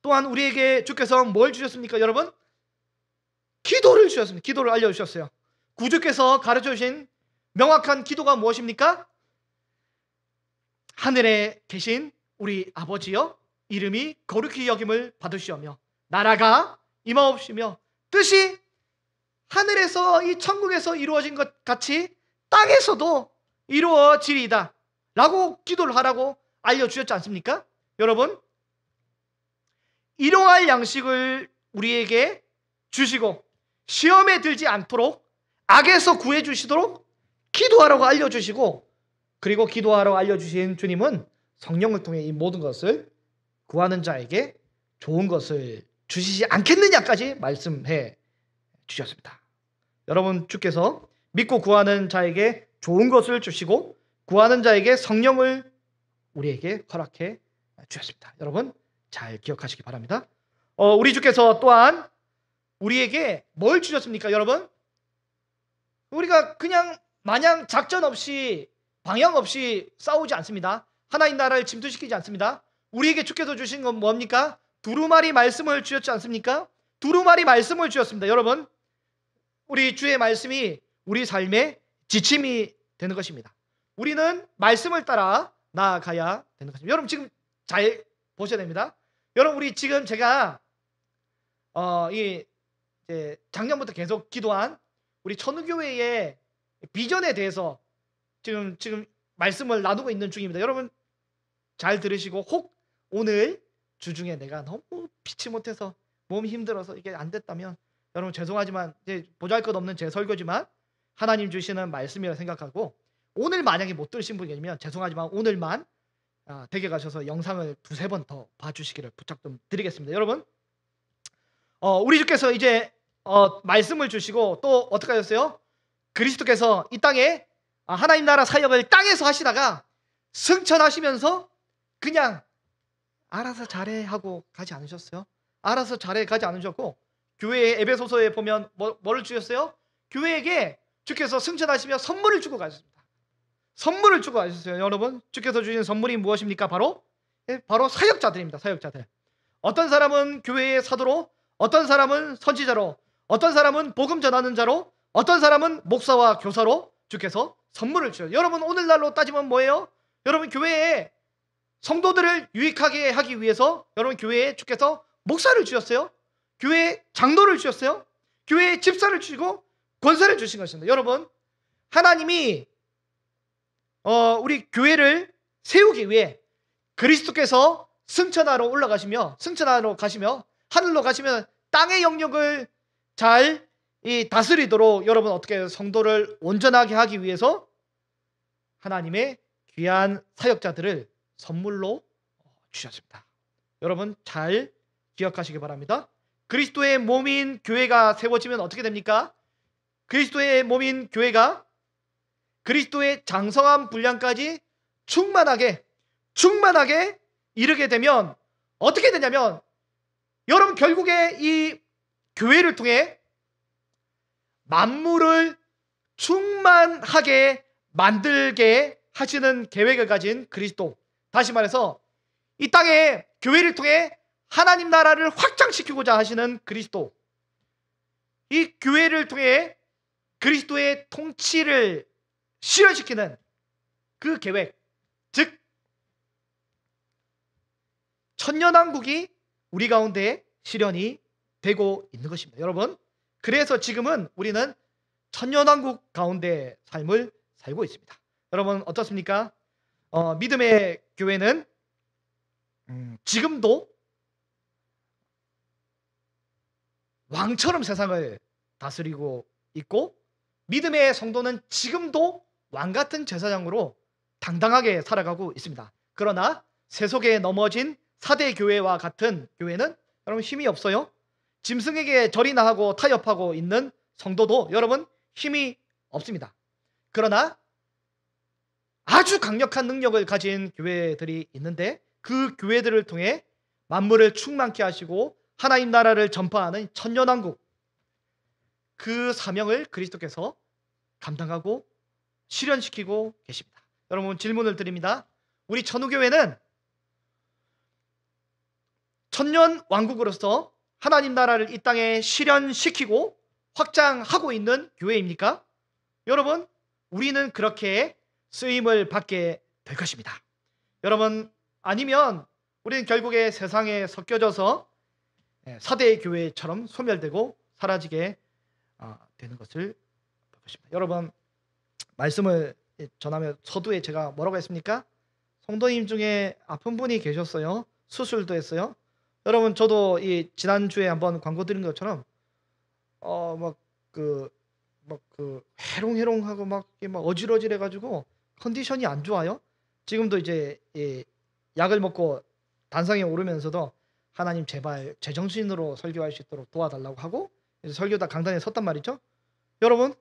또한 우리에게 주께서 뭘 주셨습니까? 여러분, 기도를 주셨습니다. 기도를 알려주셨어요. 구주께서 가르쳐주신 명확한 기도가 무엇입니까? 하늘에 계신 우리 아버지여, 이름이 거룩히 여김을 받으시오며 나라가 임하옵시며 뜻이 하늘에서 이 천국에서 이루어진 것 같이 땅에서도 이루어지리이다 라고 기도를 하라고 알려주셨지 않습니까? 여러분, 일용할 양식을 우리에게 주시고 시험에 들지 않도록 악에서 구해주시도록 기도하라고 알려주시고, 그리고 기도하라고 알려주신 주님은 성령을 통해 이 모든 것을 구하는 자에게 좋은 것을 주시지 않겠느냐까지 말씀해 주셨습니다. 여러분, 주께서 믿고 구하는 자에게 좋은 것을 주시고 구하는 자에게 성령을 우리에게 허락해 주셨습니다. 여러분, 잘 기억하시기 바랍니다. 우리 주께서 또한 우리에게 뭘 주셨습니까? 여러분, 우리가 그냥 마냥 작전 없이 방향 없이 싸우지 않습니다. 하나님 나라를 침투시키지 않습니다. 우리에게 주께서 주신 건 뭡니까? 두루마리 말씀을 주셨지 않습니까? 두루마리 말씀을 주셨습니다. 여러분, 우리 주의 말씀이 우리 삶의 지침이 되는 것입니다. 우리는 말씀을 따라 나아가야 되는 것입니다. 여러분, 지금 잘 보셔야 됩니다. 여러분, 우리 지금 제가 작년부터 계속 기도한 우리 천우교회의 비전에 대해서 지금 말씀을 나누고 있는 중입니다. 여러분 잘 들으시고, 혹 오늘 주중에 내가 너무 피치 못해서 몸이 힘들어서 이게 안 됐다면 여러분 죄송하지만 이제 보잘것없는 제 설교지만 하나님 주시는 말씀이라 생각하고, 오늘 만약에 못 들으신 분이 계시면 죄송하지만 오늘만 댁에 가셔서 영상을 두세 번 더 봐주시기를 부탁 좀 드리겠습니다. 여러분 우리 주께서 이제 말씀을 주시고 또 어떻게 하셨어요? 그리스도께서 이 땅에 하나님 나라 사역을 땅에서 하시다가 승천하시면서 그냥 알아서 잘해 하고 가지 않으셨어요? 알아서 잘해 가지 않으셨고, 교회의 에베소서에 보면 뭐를 주셨어요? 교회에게 주께서 승천하시며 선물을 주고 가셨습니다. 선물을 주고 가셨어요. 여러분 주께서 주신 선물이 무엇입니까? 바로 사역자들입니다. 사역자들. 어떤 사람은 교회의 사도로, 어떤 사람은 선지자로, 어떤 사람은 복음 전하는 자로, 어떤 사람은 목사와 교사로 주께서 선물을 주셔요. 여러분 오늘날로 따지면 뭐예요? 여러분 교회에 성도들을 유익하게 하기 위해서 여러분 교회에 주께서 목사를 주셨어요. 교회에 장로를 주셨어요. 교회에 집사를 주시고 권사를 주신 것입니다. 여러분 하나님이 우리 교회를 세우기 위해 그리스도께서 승천하러 가시며 하늘로 가시면 땅의 영역을 잘 다스리도록 여러분 어떻게 성도를 온전하게 하기 위해서 하나님의 귀한 사역자들을 선물로 주셨습니다. 여러분 잘 기억하시기 바랍니다. 그리스도의 몸인 교회가 세워지면 어떻게 됩니까? 그리스도의 몸인 교회가 그리스도의 장성한 분량까지 충만하게 이르게 되면 어떻게 되냐면, 여러분 결국에 이 교회를 통해 만물을 충만하게 만들게 하시는 계획을 가진 그리스도, 다시 말해서 이 땅에 교회를 통해 하나님 나라를 확장시키고자 하시는 그리스도, 이 교회를 통해 그리스도의 통치를 실현시키는 그 계획, 즉 천년왕국이 우리 가운데 실현이 되고 있는 것입니다. 여러분 그래서 지금은 우리는 천년왕국 가운데 삶을 살고 있습니다. 여러분 어떻습니까? 믿음의 교회는 지금도 왕처럼 세상을 다스리고 있고, 믿음의 성도는 지금도 왕같은 제사장으로 당당하게 살아가고 있습니다. 그러나 세속에 넘어진 4대 교회와 같은 교회는 여러분 힘이 없어요. 짐승에게 절이나 하고 타협하고 있는 성도도 여러분 힘이 없습니다. 그러나 아주 강력한 능력을 가진 교회들이 있는데, 그 교회들을 통해 만물을 충만케 하시고 하나님 나라를 전파하는 천년왕국, 그 사명을 그리스도께서 감당하고 실현시키고 계십니다. 여러분 질문을 드립니다. 우리 천우교회는 천년왕국으로서 하나님 나라를 이 땅에 실현시키고 확장하고 있는 교회입니까? 여러분 우리는 그렇게 쓰임을 받게 될 것입니다. 여러분 아니면 우리는 결국에 세상에 섞여져서 4대 교회처럼 소멸되고 사라지게 되는 것을 볼 것입니다. 여러분 말씀을 전하며 서두에 제가 뭐라고 했습니까? 성도님 중에 아픈 분이 계셨어요. 수술도 했어요. 여러분 저도 이 지난주에 한번 광고 드린 것처럼 해롱해롱하고 막 어질어질해 가지고 컨디션이 안 좋아요. 지금도 이제 약을 먹고 단상에 오르면서도 하나님 제발 제정신으로 설교할 수 있도록 도와달라고 하고 설교다 강단에 섰단 말이죠. 여러분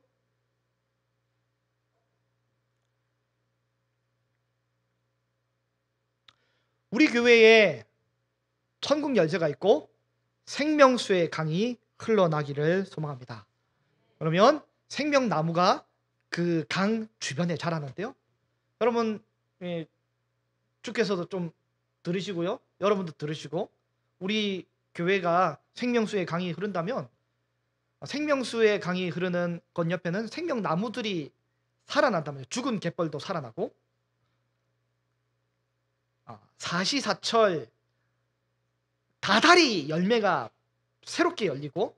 우리 교회에 천국 열쇠가 있고 생명수의 강이 흘러나기를 소망합니다. 그러면 생명나무가 그 강 주변에 자라는데요. 여러분 주께서도 좀 들으시고요. 여러분도 들으시고, 우리 교회가 생명수의 강이 흐른다면 생명수의 강이 흐르는 건 옆에는 생명나무들이 살아난다면 죽은 갯벌도 살아나고 사시사철 다달이 열매가 새롭게 열리고,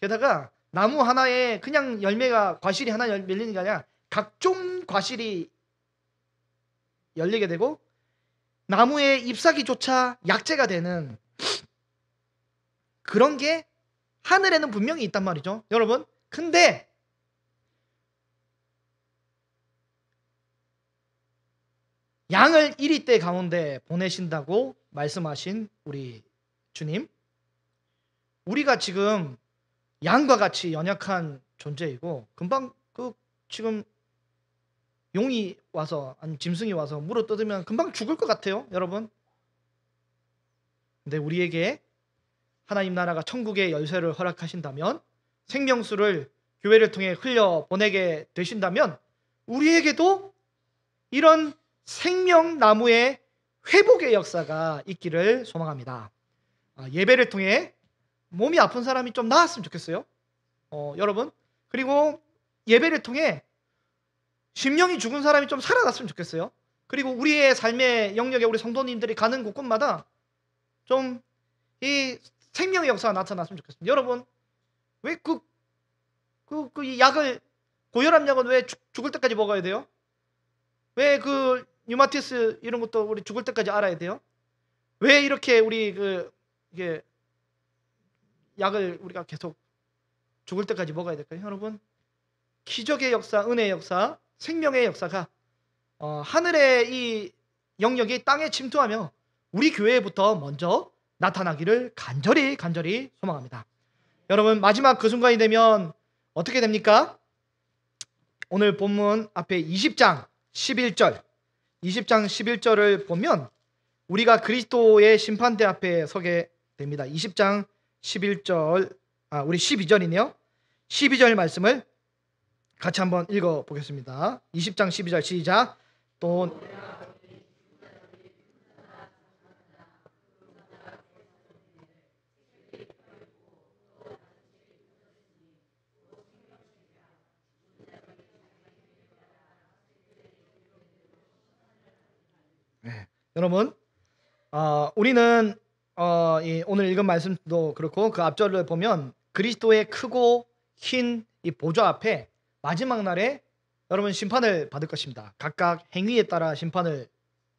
게다가 나무 하나에 그냥 열매가 과실이 하나 열리는 게 아니라 각종 과실이 열리게 되고 나무의 잎사귀조차 약재가 되는 그런 게 하늘에는 분명히 있단 말이죠, 여러분. 근데 양을 1리 가운데 보내신다고 말씀하신 우리 주님, 우리가 지금 양과 같이 연약한 존재이고 금방 지금 용이 와서 아니 짐승이 와서 물어 뜯으면 금방 죽을 것 같아요, 여러분. 근데 우리에게 하나님 나라가 천국의 열쇠를 허락하신다면, 생명수를 교회를 통해 흘려 보내게 되신다면 우리에게도 이런 생명나무의 회복의 역사가 있기를 소망합니다. 예배를 통해 몸이 아픈 사람이 좀 나았으면 좋겠어요, 여러분. 그리고 예배를 통해 심령이 죽은 사람이 좀 살아났으면 좋겠어요. 그리고 우리의 삶의 영역에 우리 성도님들이 가는 곳곳마다 좀 이 생명의 역사가 나타났으면 좋겠습니다. 여러분, 왜 이 약을, 고혈압 약은 왜 죽을 때까지 먹어야 돼요? 왜 뉴마티스 이런 것도 우리 죽을 때까지 알아야 돼요? 왜 이렇게 우리 이게 약을 우리가 계속 죽을 때까지 먹어야 될까요, 여러분? 기적의 역사, 은혜의 역사, 생명의 역사가 하늘의 이 영역이 땅에 침투하며 우리 교회부터 먼저 나타나기를 간절히 소망합니다. 여러분, 마지막 그 순간이 되면 어떻게 됩니까? 오늘 본문 앞에 20장 11절을 보면 우리가 그리스도의 심판대 앞에 서게 됩니다. 20장 11절, 우리 12절이네요. 12절 말씀을 같이 한번 읽어보겠습니다. 20장 12절 시작. 또 여러분, 우리는 오늘 읽은 말씀도 그렇고 그 앞절을 보면 그리스도의 크고 흰 이 보좌 앞에 마지막 날에 여러분 심판을 받을 것입니다. 각각 행위에 따라 심판을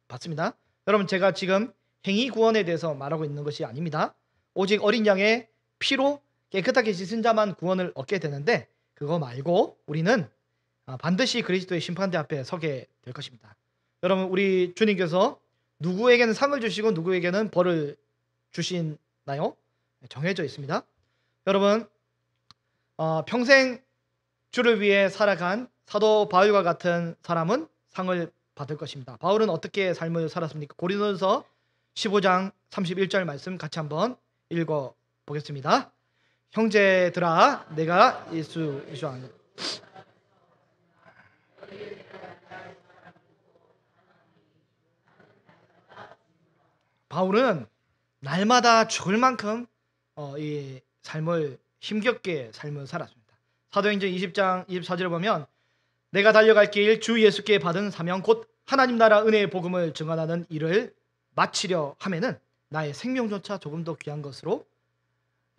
받습니다. 여러분, 제가 지금 행위 구원에 대해서 말하고 있는 것이 아닙니다. 오직 어린 양의 피로 깨끗하게 씻은 자만 구원을 얻게 되는데, 그거 말고 우리는 반드시 그리스도의 심판대 앞에 서게 될 것입니다. 여러분, 우리 주님께서 누구에게는 상을 주시고 누구에게는 벌을 주시나요? 정해져 있습니다. 여러분, 평생 주를 위해 살아간 사도 바울과 같은 사람은 상을 받을 것입니다. 바울은 어떻게 삶을 살았습니까? 고린도전서 15장 31절 말씀 같이 한번 읽어 보겠습니다. 형제들아, 내가 예수 안에 바울은 날마다 죽을 만큼 이 삶을 힘겹게 삶을 살았습니다. 사도행전 20장 24절을 보면 내가 달려갈 길 주 예수께 받은 사명 곧 하나님 나라 은혜의 복음을 증언하는 일을 마치려 하면은 나의 생명조차 조금 더 귀한 것으로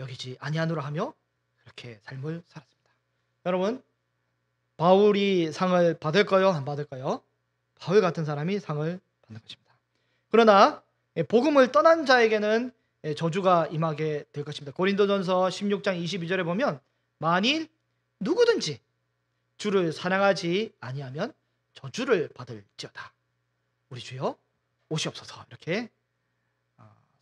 여기지 아니하노라 하며 그렇게 삶을 살았습니다. 여러분, 바울이 상을 받을까요? 안 받을까요? 바울 같은 사람이 상을 받는 것입니다. 그러나 복음을 떠난 자에게는 저주가 임하게 될 것입니다. 고린도전서 16장 22절에 보면 만일 누구든지 주를 사랑하지 아니하면 저주를 받을지어다. 우리 주여 오시옵소서, 이렇게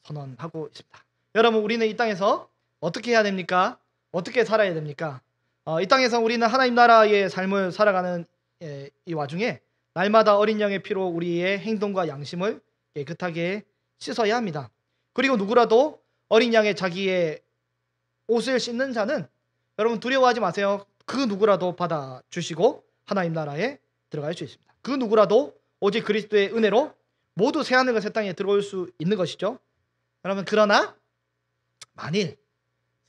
선언하고 있습니다. 여러분, 우리는 이 땅에서 어떻게 해야 됩니까? 어떻게 살아야 됩니까? 이 땅에서 우리는 하나님 나라의 삶을 살아가는 이 와중에 날마다 어린 양의 피로 우리의 행동과 양심을 깨끗하게 씻어야 합니다. 그리고 누구라도 어린 양의 자기의 옷을 씻는 자는 여러분 두려워하지 마세요. 그 누구라도 받아주시고 하나님 나라에 들어갈 수 있습니다. 그 누구라도 오직 그리스도의 은혜로 모두 새하늘과 새 땅에 들어올 수 있는 것이죠. 여러분, 그러나 만일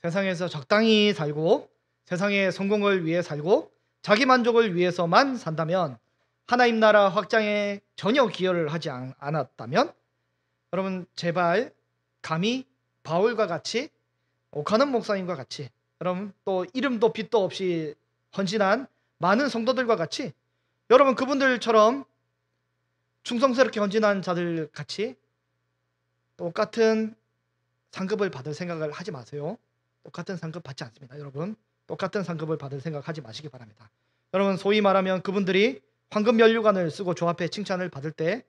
세상에서 적당히 살고 세상의 성공을 위해 살고 자기 만족을 위해서만 산다면, 하나님 나라 확장에 전혀 기여를 하지 않았다면, 여러분 제발 감히 바울과 같이 오카는 목사님과 같이 여러분 또 이름도 빛도 없이 헌신한 많은 성도들과 같이 여러분 그분들처럼 충성스럽게 헌신한 자들 같이 똑같은 상급을 받을 생각을 하지 마세요. 똑같은 상급 받지 않습니다. 여러분 똑같은 상급을 받을 생각하지 마시기 바랍니다. 여러분 소위 말하면 그분들이 황금 면류관을 쓰고 주 앞에 칭찬을 받을 때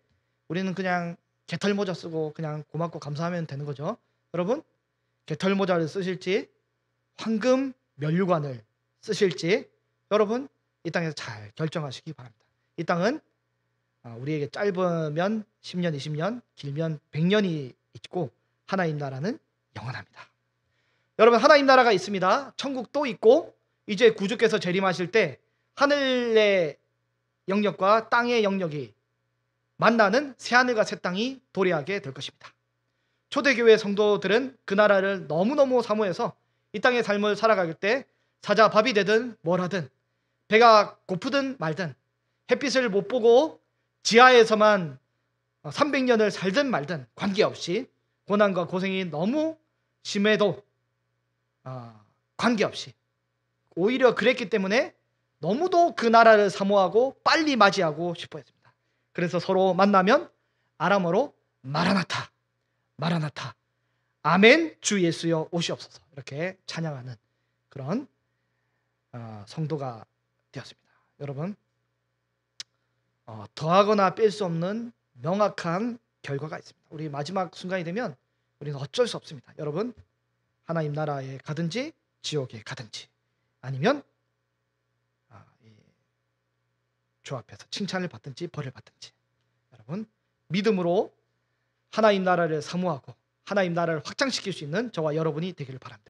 우리는 그냥 개털 모자 쓰고 그냥 고맙고 감사하면 되는 거죠. 여러분 개털 모자를 쓰실지 황금 면류관을 쓰실지 여러분 이 땅에서 잘 결정하시기 바랍니다. 이 땅은 우리에게 짧으면 10년, 20년, 길면 100년이 있고 하나님 나라는 영원합니다. 여러분 하나님 나라가 있습니다. 천국도 있고 이제 구주께서 재림하실 때 하늘의 영역과 땅의 영역이 만나는 새하늘과 새 땅이 도래하게 될 것입니다. 초대교회 성도들은 그 나라를 너무너무 사모해서 이 땅의 삶을 살아갈 때 사자 밥이 되든 뭘 하든 배가 고프든 말든 햇빛을 못 보고 지하에서만 300년을 살든 말든 관계없이 고난과 고생이 너무 심해도 관계없이 오히려 그랬기 때문에 너무도 그 나라를 사모하고 빨리 맞이하고 싶어 했습니다. 그래서 서로 만나면 아람어로 마라나타 마라나타 아멘 주 예수여 오시옵소서 이렇게 찬양하는 그런 성도가 되었습니다. 여러분 더하거나 뺄 수 없는 명확한 결과가 있습니다. 우리 마지막 순간이 되면 우리는 어쩔 수 없습니다. 여러분 하나님 나라에 가든지 지옥에 가든지 아니면 주 앞에서 칭찬을 받든지 벌을 받든지 여러분 믿음으로 하나님 나라를 사모하고 하나님 나라를 확장시킬 수 있는 저와 여러분이 되기를 바랍니다.